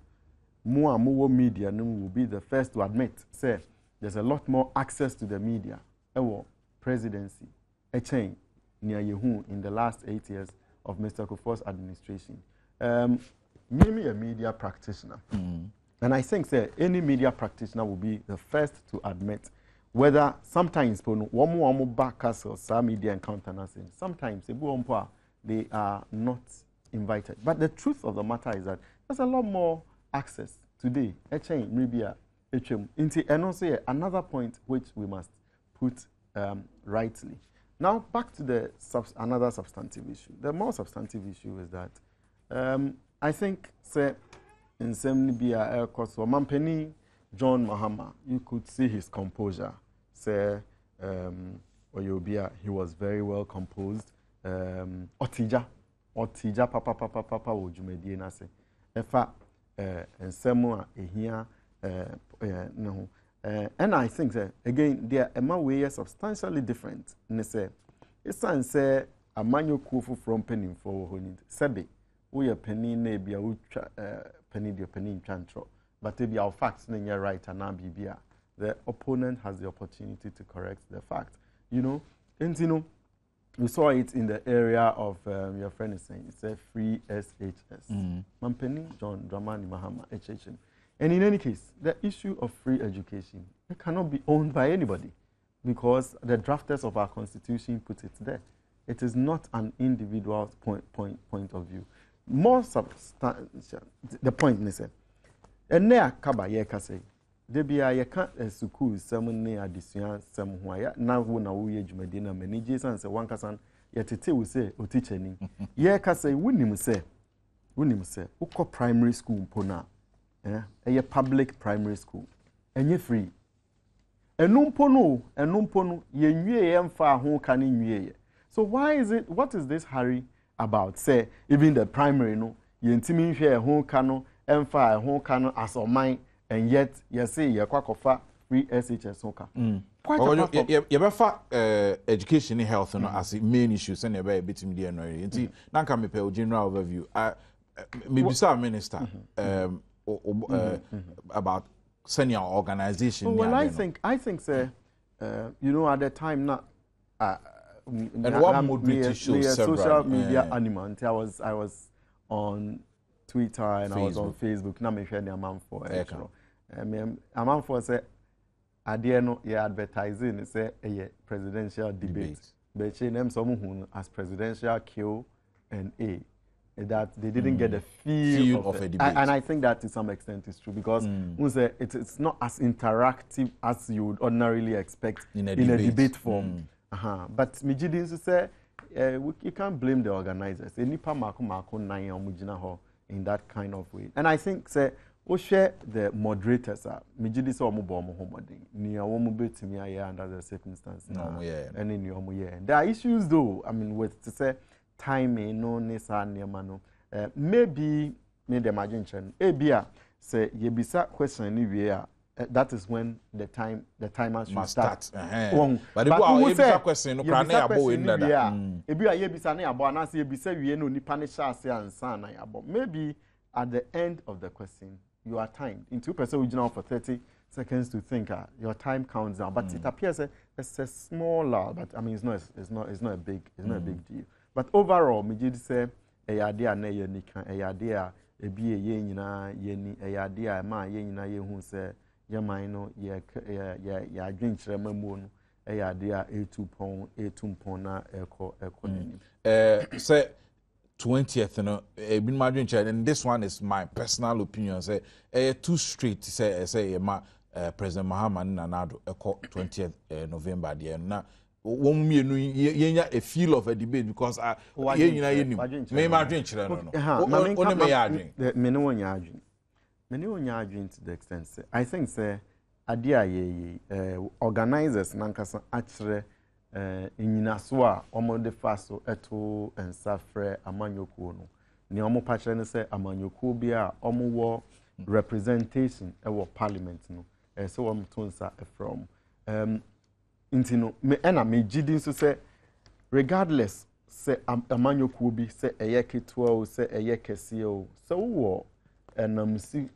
more media will be the first to admit, say, there's a lot more access to the media. Presidency, a change near Yehu in the last 8 years of Mr. Kufuor's administration. Me a media practitioner. And I think any media practitioner will be the first to admit whether sometimes one back castle, some media encounter nothing. Sometimes they are not invited. But the truth of the matter is that there's a lot more access today. A change, maybe and also another point which we must put rightly. Now back to the another substantive issue. The more substantive issue is that I think say in Semnibia Aircourse Mampeni John Mahama, you could see his composure. Say Oyobia, he was very well composed. Otija papa wojumedie na se. Efa ensemo ehia no. And I think that again, they are way substantially different. It's say a manual kufu from penny for honey. Sebe, we are penny maybe a penny the penny chantro, but they be our facts in your right and now be the opponent has the opportunity to correct the fact. You know, and you know, we saw it in the area of your friend is saying it's a free SHS. Mampeni John Dramani Mahama HHM. And in any case, the issue of free education, it cannot be owned by anybody because the drafters of our constitution put it there. It is not an individual point of view. More substantial, the point is, and there kaba ye kase, debia ye can't school someone near addition some who now when we age medina managers and say one casan yet it will say o teacher ni ye kase wouldn't say uko primary school pona. A public primary school. And you're free. And numpono, ye far home can ye. So why is it, what is this hurry about? Say, even the primary, no, ye intimate share home cano, and fire home cano as or mine, and yet ye say ye quack of free SHS soka. Quite a education and health as the main issues and a bit in the end. Now come a general overview. Maybe some minister. About senior organization. Well, I think, sir, you know, at the time, not and what would be to show social media animal. I was on Twitter and Facebook. I was on Facebook. Now, me share the amount for amount for say, at the end, you advertising say a presidential debate. But she named someone as presidential Q&A. That they didn't get the feel of a debate. And I think that to some extent is true because it's not as interactive as you would ordinarily expect in a debate form. But Mijidin say you can't blame the organizers. In that kind of way. And I think say we share the moderators Mijidi so under the circumstances. There are issues though, I mean with to say timing no nesa niamano maybe me the imagine ebia say yebisa question ni we that is when the timer should start. But if question no can na abo we nda ebia yebisa na abo na say yebisa we no nipa ne sha ase ansa na abo maybe at the end of the question you are timed in 2% original for 30 seconds to think your time counts down but it appears it's a smaller but I mean it's not a big deal. But overall, Mijidi say ade a na ye nika ade a ebi ye nyina ye ni ade a ma ye nyina ye hu se ye man no ye adwenkyere mamu no ade a etumpon na eko nani say 20th no been my adwenkyere, and this one is my personal opinion, say too straight say ma President Mahama Nanado eko 20th November there na one mienu yenya a feel of a debate because yenya yenim me ma adwenkyere no only me adwen me no nya adwen me no nya adwen to the extent say I think say ade a ye organizers nankasa akere enyinaso a omode faso eto ensafre amanyokuo no ne omo pakere ne say amanyokuo bi a omo wo representation ewo parliament no so omo to nsa from intino me ena me gidi so say regardless say amanyokuo bi say eye ketua o say eye kese o so wo enamsi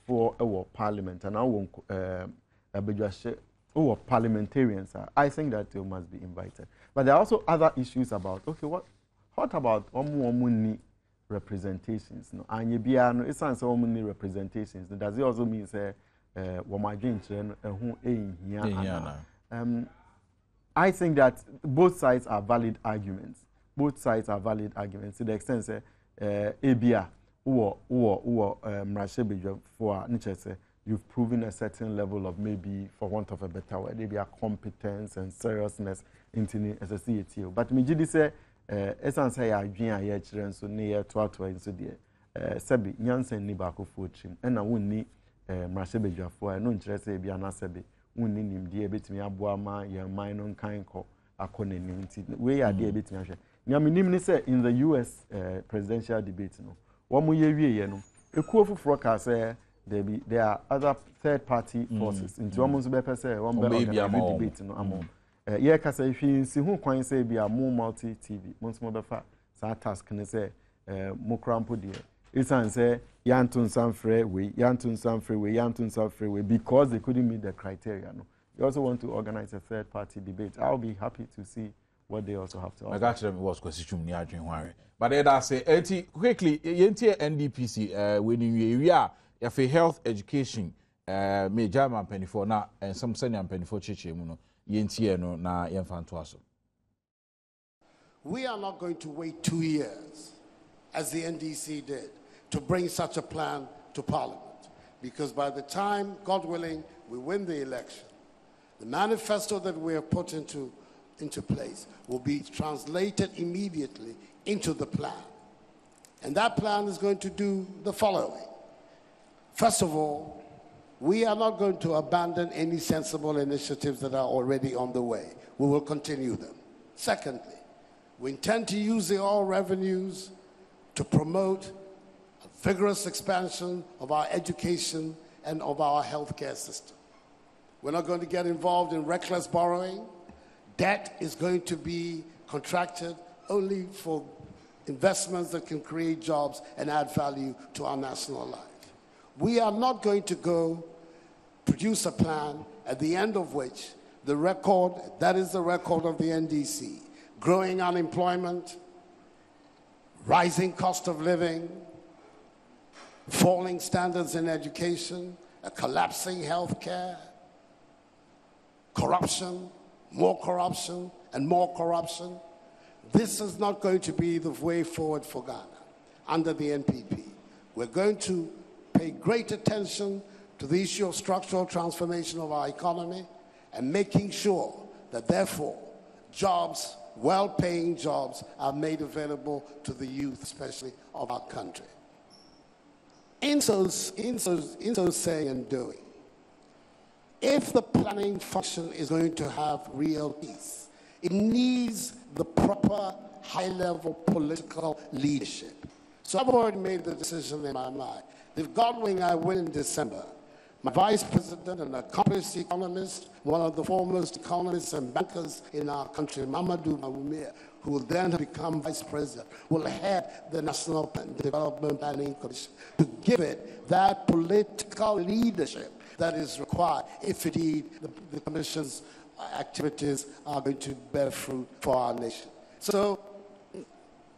for ewo parliament and awo abedwahye or parliamentarians I think that they must be invited. But there are also other issues about, okay, what about omuni representations? No, and bia no, it's not omuni representations. Does it also mean say, I think that both sides are valid arguments. Both sides are valid arguments to the extent say, ebia or mrashebejwa for niche you've proven a certain level of maybe, for want of a better word, maybe a competence and seriousness into SSCATO. But me jidi say, essence say I dream a year children so near to so dear. Sebi nyansen ni bako for trim. And I won't need Mrashebejwa for I no interest be an asebi. Won't need him dear bit me abuama, your mind on kind call a conning. We are dear bit me. Nyaminim say in the US presidential debate, no. One more year, no. A cool for say. There are other third-party forces. Into almost be say one better debate no amo. Yeah, kasa if you see who can say be a more multi-TV. Once more befa sa task can say more crampo dear. It's an say yantun some freeway because they couldn't meet the criteria. No, you also want to organize a third-party debate. I'll be happy to see what they also have to offer. I got them was question near January. But they say quickly yenti NDPC when we are. If a health education, me German penny for now, and some senior penny for chiche muno, yentieno na yenfantuaso. We are not going to wait 2 years, as the NDC did, to bring such a plan to Parliament. Because by the time, God willing, we win the election, the manifesto that we have put into place will be translated immediately into the plan. And that plan is going to do the following. First of all, we are not going to abandon any sensible initiatives that are already on the way. We will continue them. Secondly, we intend to use the oil revenues to promote a vigorous expansion of our education and of our healthcare system. We're not going to get involved in reckless borrowing. Debt is going to be contracted only for investments that can create jobs and add value to our national life. We are not going to go produce a plan at the end of which the record, that is the record of the NDC, growing unemployment, rising cost of living, falling standards in education, a collapsing healthcare, corruption, and more corruption. This is not going to be the way forward for Ghana under the NPP. We're going to pay great attention to the issue of structural transformation of our economy and making sure that, therefore, jobs, well-paying jobs, are made available to the youth, especially of our country. In so saying and doing, if the planning function is going to have real peace, it needs the proper high-level political leadership. So I've already made the decision in my mind. If God willing, I win in December, my vice president, an accomplished economist, one of the foremost economists and bankers in our country, Mamadou Mawumia, who will then become vice president, will head the National Development Planning Commission to give it that political leadership that is required if indeed the commission's activities are going to bear fruit for our nation. So,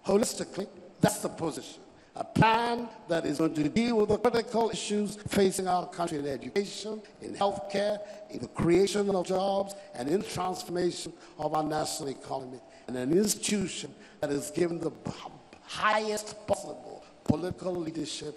holistically, That's the position. A plan that is going to deal with the critical issues facing our country in education, in healthcare, in the creation of jobs, and in transformation of our national economy, and an institution that is given the highest possible political leadership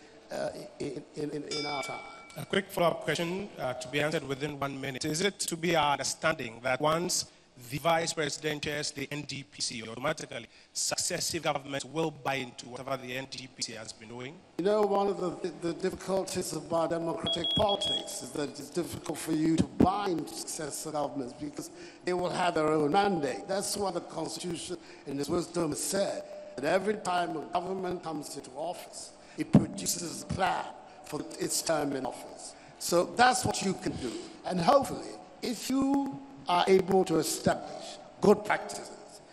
in our time. A quick follow-up question to be answered within 1 minute. Is it to be our understanding that once the vice president chairs the NDPC, automatically successive governments will buy into whatever the NDPC has been doing? You know, one of the difficulties about democratic politics is that it's difficult for you to bind successive governments because they will have their own mandate. That's why the Constitution, in its wisdom, has said that every time a government comes into office, it produces a plan for its term in office. So that's what you can do. And hopefully, if you are able to establish good practices,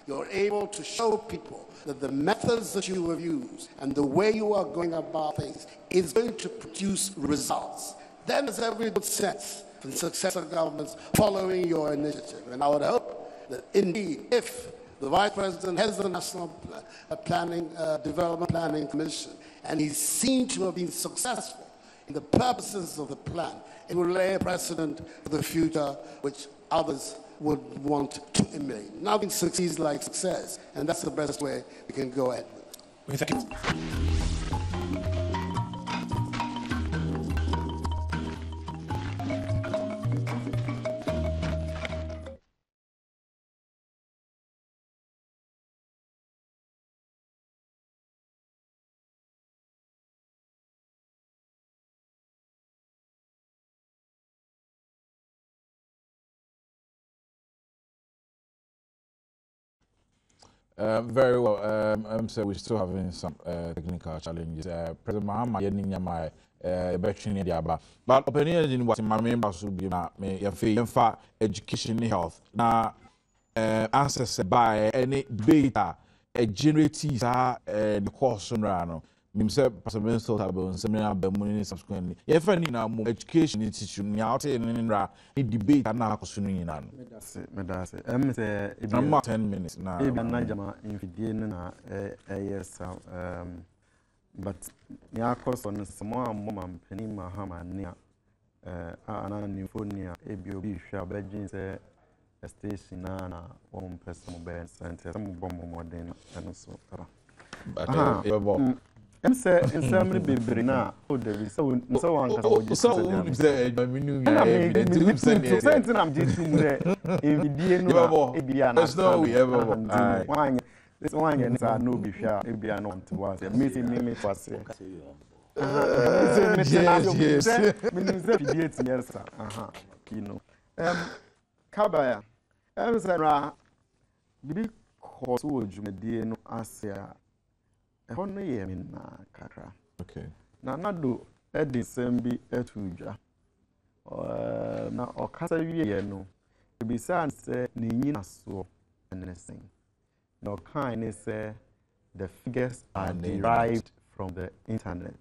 you're able to show people that the methods that you have used and the way you are going about things is going to produce results, then there's every good sense for successive governments following your initiative. And I would hope that indeed, if the Vice President heads the National Development Planning Commission, and he's seen to have been successful in the purposes of the plan, it will lay a precedent for the future which others would want to emulate. Nothing succeeds like success, and that's the best way we can go ahead with it. Thank you. Very well. I'm saying we're still having some technical challenges. President Mahama Yeninyama Betchini Diaba. But opinion in what my members will be my education health. Now answers by any data generates the course on Rano. Mimse Pasamental Tabo and Seminar Bemuni subsequently. If any now education institution out in Ra debate and now concerning Medase. I'm 10 minutes now. Najama in Fidiana, yes, but Niakos on Samoa Momam, Penny Mahama near Ananifonia, ABOB, Shabajins, a station, one person, and some bomb more than so. I'm saying, in some baby now, oh, there is so one. So, I'm just one. This one is no before, it be unknown to us. Meeting me for say. Yes, you know. Kabaya, I'm saying, because would you dear no Asia? Honor yemin na kakra. Okay. Na nado edisembi etuja. Na okasa wiye no. Ebisa say ne nyina so anything. No kind say the figures are derived from the internet.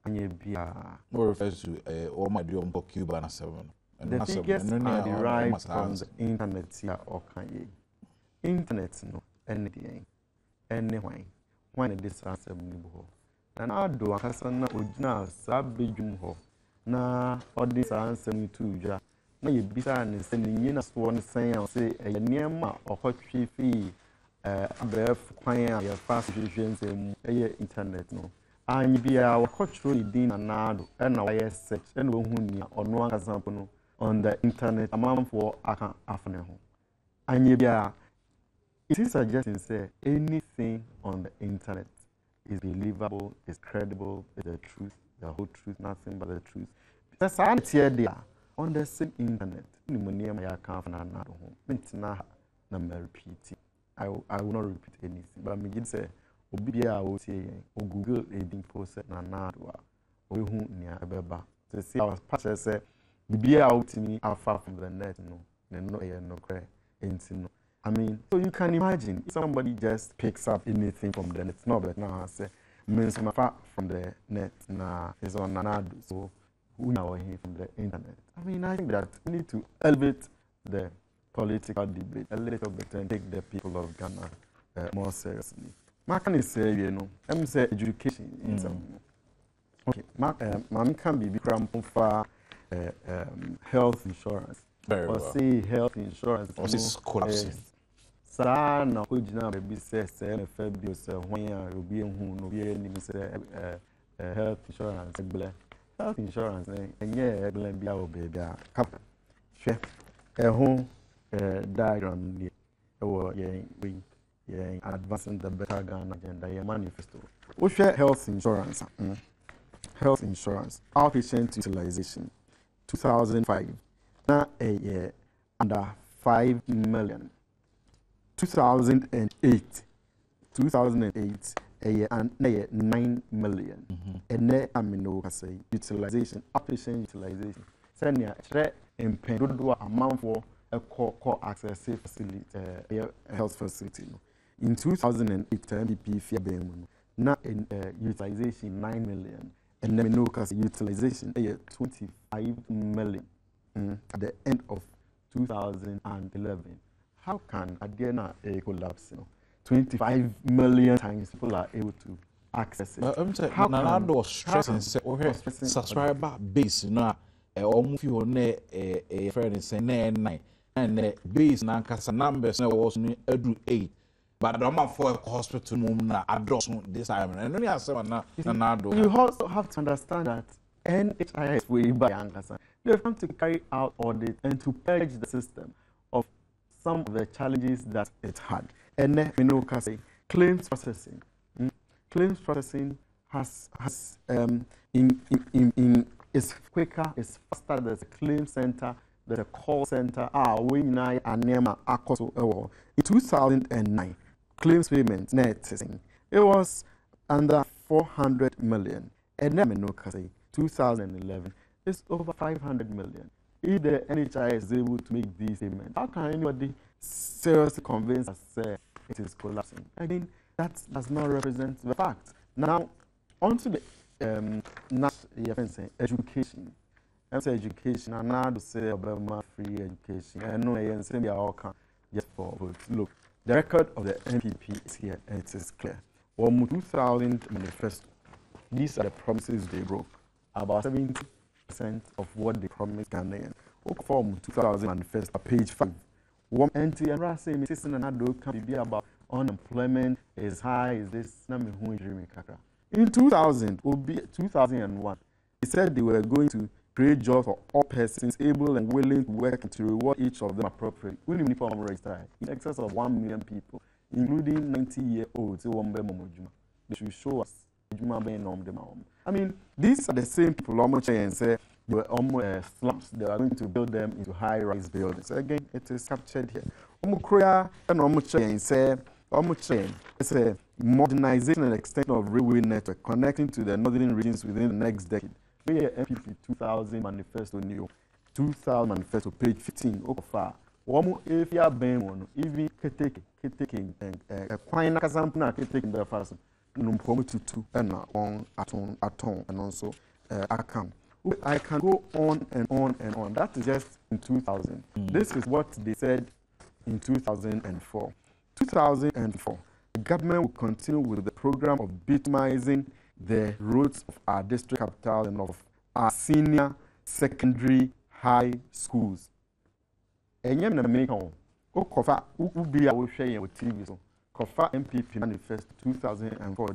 Anye bia. More refers to all my do on Cuba na 7. The figures are derived from the internet here or kanye. Internet no anything. Anyway. When this answer nibo na na do akasa na original sabejum ho na odi answer mi tuja na ye bisa ne se ni na so ne san say e niam okotwe fi abef kwan a ye fast hwehwense mu e internet no anyi bia wakotro din na do e na why search e na hu ni ono akasa no on the internet amamfo aka afne ho anyi bia. It is suggesting say anything on the internet is believable, is credible, is the truth, the whole truth, nothing but the truth. That's here there on the same internet. I will not repeat anything, but I mean say Obia will say or Google a post na nadwa or who near a beba. To see our pastor say be out to me are far from the net, no cray ain't no. I mean, so you can imagine if somebody just picks up anything from the net. No, but now I say, means far from the net, is on another. So, who now hear from the internet? I mean, I think that we need to elevate the political debate a little bit and take the people of Ghana more seriously. Mark is say, you know, I'm say education in some. Okay, Mami can be for health insurance. Very or well. say health insurance. Or say collapsing. Saa na ojina baby say FB say when ya obi ehun no be ni say health insurance egbele. Health insurance enye egbele bia obaby a kap hwe ehun diagram ni ewo ye advancing the better Ghana agenda ye manifesto. We share health insurance. Health insurance outpatient utilization 2005 na a year under 5 million. 2008 a year and 9 million. And then I say utilization, outpatient utilization. Senior in Pendodo amount for a core access facility, health facility. In 2008, MPP fear now in utilization 9 million. And then utilization 25 million at the end of 2011. How can again a collapse? 25 million times people are able to access it. How can I do stressing subscriber base? No, almost you ne a friend say 9 and base na kasa numbers na was ni edu 8. But the amount for a hospital na address this time. And only as you also have to understand that NHIS will by Ankasa. They have to carry out audit and to purge the system of some of the challenges that it had. And then we know claims processing. Claims processing has is quicker, is faster. There's a claim center, there's a call center. In 2009, claims payment net it was under 400 million. And then we know 2011 it's over 500 million. If the NHIS is able to make these payments, how can anybody seriously convince us it is collapsing? Again, that does not represent the fact. Now, on to the education. I say education, and now to say about free education. I know I say we are all can just for votes. Look, the record of the MPP is here, and it is clear. 2000 manifesto. These are the promises they broke. About 70% of what they promised Ghanaians. Form 2000 manifesto, page 5. One NTR say Mrs. Nanado can be about unemployment is high, is this in 2001, they said they were going to create jobs for all persons able and willing to work and to reward each of them appropriately. In excess of 1 million people, including 90-year-olds. They should show us. I mean, these are the same people and say they were almost slums. They are going to build them into high-rise buildings. So again, it is captured here. It's a modernization and extension of railway network connecting to the northern regions within the next decade. We have MPP 2000 manifesto New York, 2000 manifesto page 15. Okofa. If you are Ben, even Keteke, Quina Kazampuna, Keteke in the first. Numpomututu and on aton and also Akam. I can go on and on and on. That is just in 2000. This is what they said in 2004. 2004, the government will continue with the program of bitumizing the roads of our district capital and of our senior secondary high schools. And you know, Kofa ubi a share with TV so. Kofa MPP manifesto 2004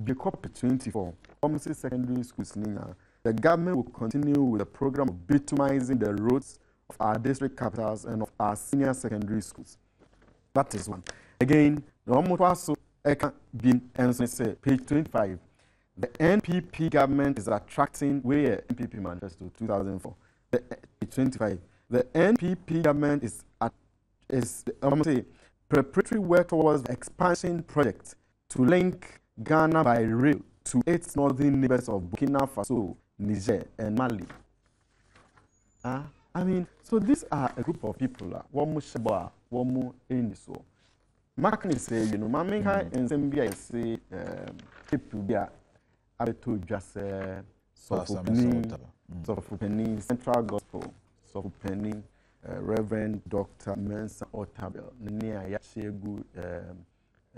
because 24 almost secondary schools. The government will continue with the program of bitumizing the roads of our district capitals and of our senior secondary schools. That is one. Again, the almost also been say page 25. The NPP government is attracting where NPP manifesto 2004. The 25. The NPP government is preparatory work towards the expansion project to link Ghana by rail to its northern neighbors of Burkina Faso, Niger, and Mali. I mean, so these are a group of people. One more Sheba, one more Eniso. Mark say, you know, Mamika and Zambia say, people be a to just Sofupeni, Central Gospel, Sofupeni, Reverend Dr. Mensa Otabel, Nia Yashegu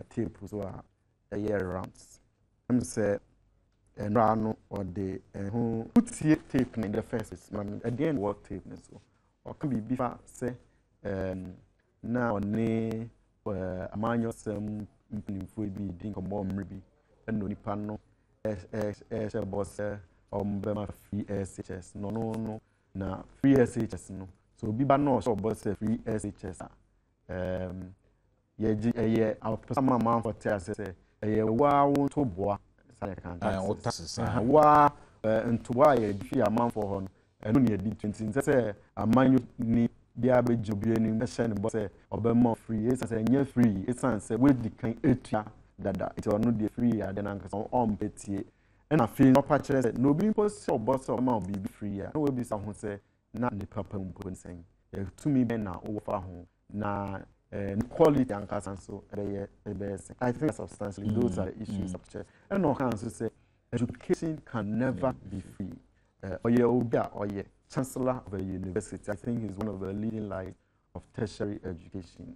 tape, so a year rounds. I'm say and rano or the who put tape in the first is again what tape so or can be before say now ne a manual some info be think of more maybe and no nipano as a boss bema free SHS no na free SHS no so biba no so boss free SHS ye our sama man for tell say wa won to boa say kan wa nto wa ye fi aman for ho no ne di 20 say amanyu ni bia be jobi ani be hye ne boss obema free is say nya free it's say we di kan etua dada it no dey free ya den anka so on petie na free no pa kire say no bi post so boss ma obi be free ya no we bi sa ho say na ne papa mpo nsen e tumi be na o fa ho na quality and class and so I think substantially those are the issues of church. And no can say education can never be free. Or chancellor of a university, I think he's one of the leading lights of tertiary education.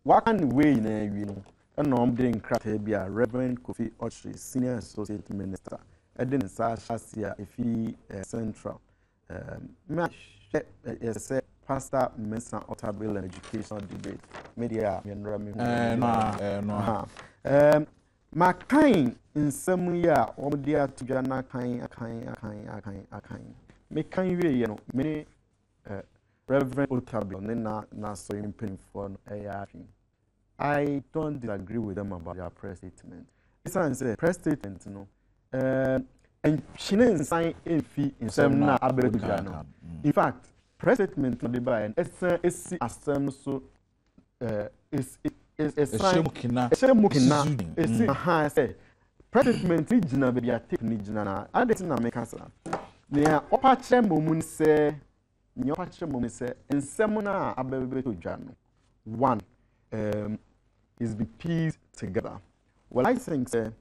What can we know? And I'm doing Kratabia, Reverend Kofi Ochri, Senior Associate Minister, Eden Sasha, Ifi Central. Yes, Pastor Mesa Otabil and Education Debate. Media, my kind in some year, or dear to Jana kind, a kind. Make kind, you know, many Reverend Otabil, na so in pain for a I don't disagree with them about their press statement. It's a press statement, you know. And she didn't sign in fee in some now. In fact, press statement on the buy and it's a stem so it's a high say press statement regional be a technique na adetna make answer near opache momun say nyo opache momun say ensem na abebe to dwano one is be pieced together. Well, I think say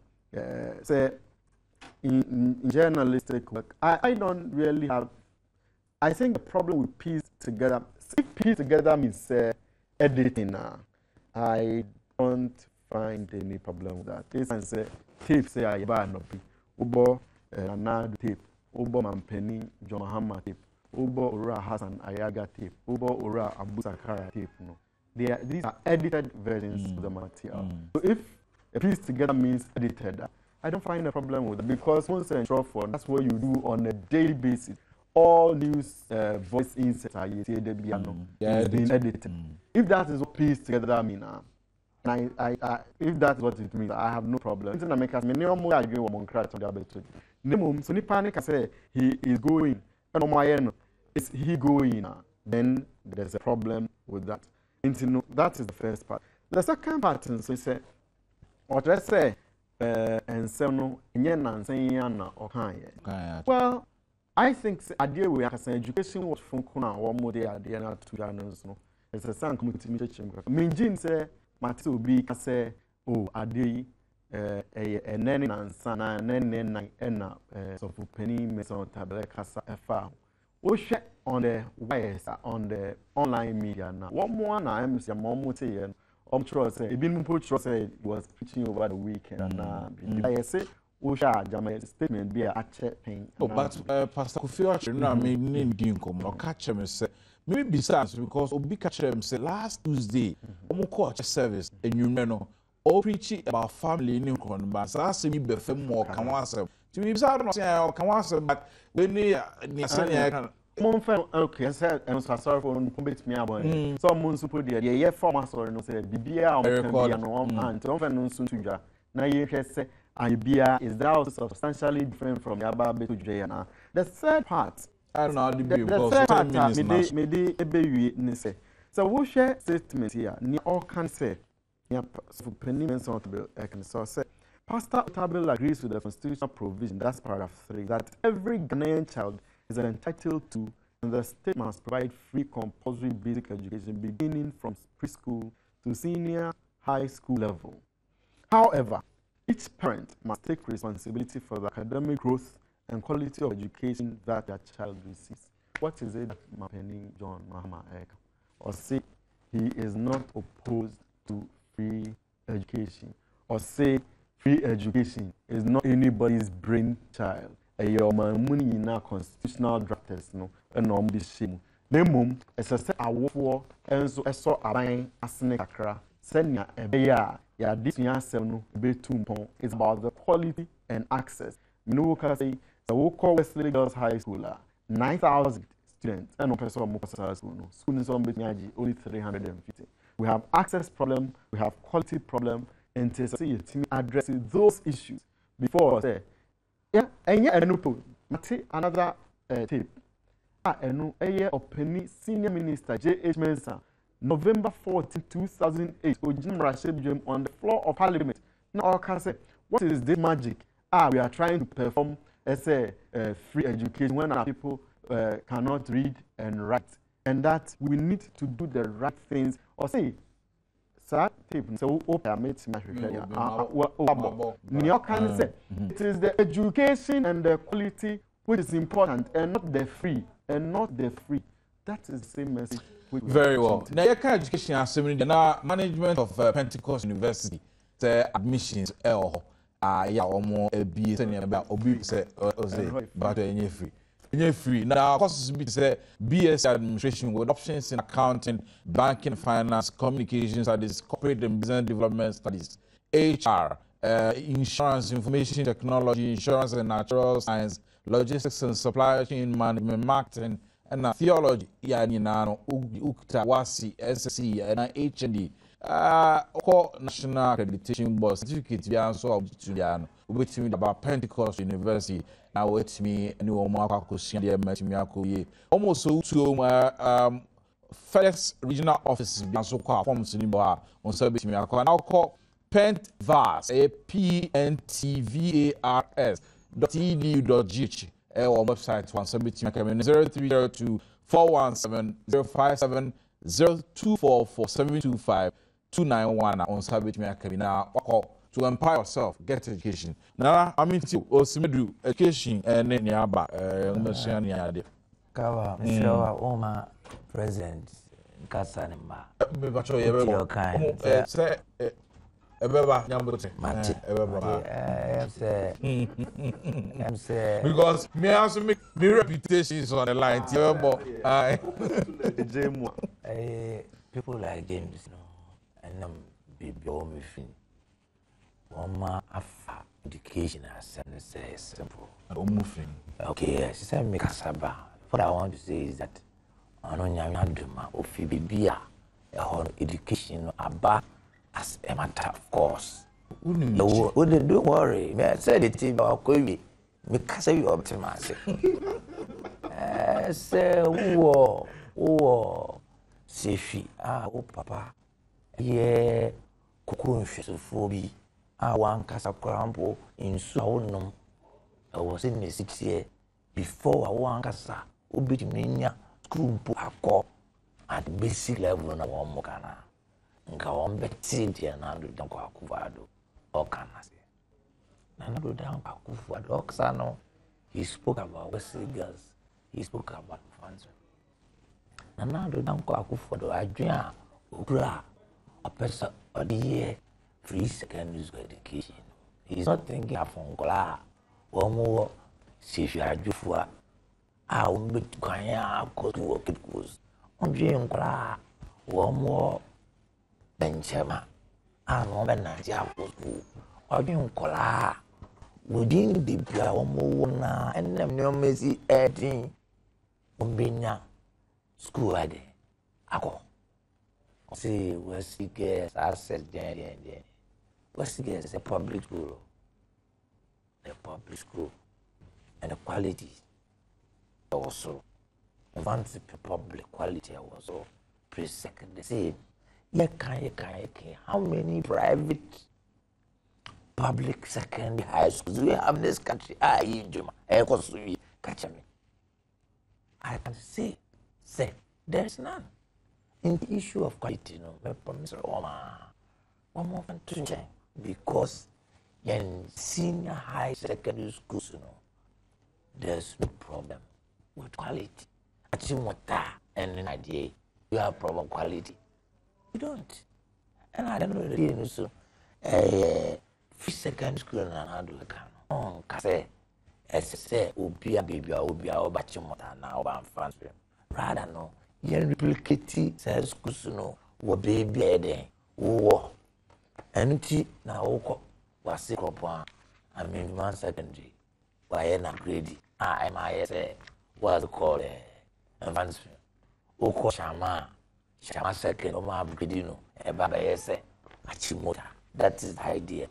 in journalistic work, I don't really have. I think the problem with piece together, if piece together means editing, I don't find any problem with that. This and say tape say I buy no be ubo another tape, ubo Mampeni John Mahama tape, ubo Ura Hassan Ayaga tape, ubo Ura Abu Sakara tape. No, these are edited versions of the material. So if a piece together means edited, I don't find a problem with it because once and for that's what you do on a daily basis. All news voice inserts are being edited. If that is what piece together mean, and I if that's what it means, I have no problem. It's not make us many more agree with Moncrat on the other two. Nemo, so ni panic say he is going, and is he going? Then there's a problem with that. That is the first part. The second part is say, what let's say, and so no, well. I think idea we are saying education was from Kuna or more day idea not 2 years. No, it's a sound community meeting. Minjin say, Matthew B. say, oh, idea a nanny and son and then enna so for penny mason tablet casa far. We share on the wires on the online media now. One more I'm saying, Momuti and sure say, Ibn Pucho say was preaching over the weekend and I say. Usha statement be a pain. Oh, but Pastor Kofi na me name di nkom no catch me say me besides because obi catch them say last Tuesday omo call church service enwume no all preaching about family ni nkom but say me be fam mo kan wasem to me beside no say kan wasem but when ni say kan mon fa okay say and sorry for no bet me abon so mon support there ye former sorry no say bibia o kan bia no and on fa no nso tudwa na ye hwe say Ibia is that also substantially different from Yaba to Jayana. The third part, I don't know how to be the third part, maybe Ebe say. So we share statement here. Ni all can say, for penny so say. Pastor Otabil agrees with the constitutional provision. That's paragraph 3 that every Ghanaian child is entitled to, and the state must provide free compulsory basic education beginning from preschool to senior high school level. However, each parent must take responsibility for the academic growth and quality of education that their child receives. What is it that Mapeni John Mahama or say he is not opposed to free education or say free education is not anybody's brainchild. Your money in our constitutional drafters, no, and on this shame. Nemum, as I said, I work for, and so I saw a buying a snake acra, send ya a bear, ya this answer no be too pon. It's about the quality and access. No, can say the local Wesley Girls High School, 9,000 students, and no person more school, no students on between only 350. We have access problem, we have quality problem, and to see addressing those issues before say, yeah, and yeah, and no, another tape. And a year of Penny Senior Minister J.H. Mensah, November 14, 2008, Ojim Rashid on the floor of Parliament. Now, I can say, what is this magic? We are trying to perform as a free education when our people cannot read and write, and that we need to do the right things. Or say, sir, so it is the education and the quality which is important, and not the free. And not the free. That is the same message. Very well. Now, your education assembly, now management of Pentecost University, the admissions, yeah, almost a BS about obi say, but any free. Now, courses be say BS administration with options in accounting, banking, finance, communications studies, corporate and business development studies, HR, insurance, information technology, insurance and natural science, logistics and supply chain management, marketing, and theology. Yani nano ukta wasi SSC and HND. National Accreditation Board certificate. We also obtain with me about Pentecost University. Now with me and you almost so to FedEx regional offices. We also call forms in Boa on service. Now call Pentvars, pentvars.edu.gh or website one submit 0302 417 057 024 4725 291 on submit me now to empower yourself, get education. Now I mean to Osimedu education and then yaba Kawa Mr. Oma President Kasanima. Because me also make me reputation is on the line. People like James, you know, and be me fin. One education as simple. Okay, yes, she me kasaba. What I want to say is that Anonyaduma of Fibia, education about as a matter of course. Don't worry. I said it to you. Because you optimize. Say, Sefi, papa. Yeah, cocoon phobia. One casa crampo in Suonum. I was in the 6 years before I one casa, Ubitimania, Scrumpo, a cop at basic level on a Mokana. Nkawombe tidi anadu danko akuvado okanase nanadu danko akuvado oksano. He spoke about Wesley girls, he spoke about funds. Nanadu danko akuvado adria ukura a person of the year free secondary school education. He's not thinking of Ongola or more see you ajufua umbe kwanya go to work it goes on Ongola or more Benchema, and woman Nadia Odin Kola within the Biawamona and them no messy adding Umbina school at it. Ako see, West Girls, I said, West Girls is a public school, and the quality also. Once the public quality also pre-second the same. How many private, public, secondary high schools do we have in this country? I can say there's none. In the issue of quality, Mr. Oma, one more to change because in senior high secondary schools, there's no problem with quality. And an idea, you have problem quality. You don't. And I don't know the so free secondary school na do ka no ka say say obi a baby obi a obachi mota na oba fans rather no you replicate say schools no wo baby eden wo enti na wo wasi kropo I mean one secondary why na grade I say what's called advanced oko shama second o ma upgrade no e baba say achimota that is the idea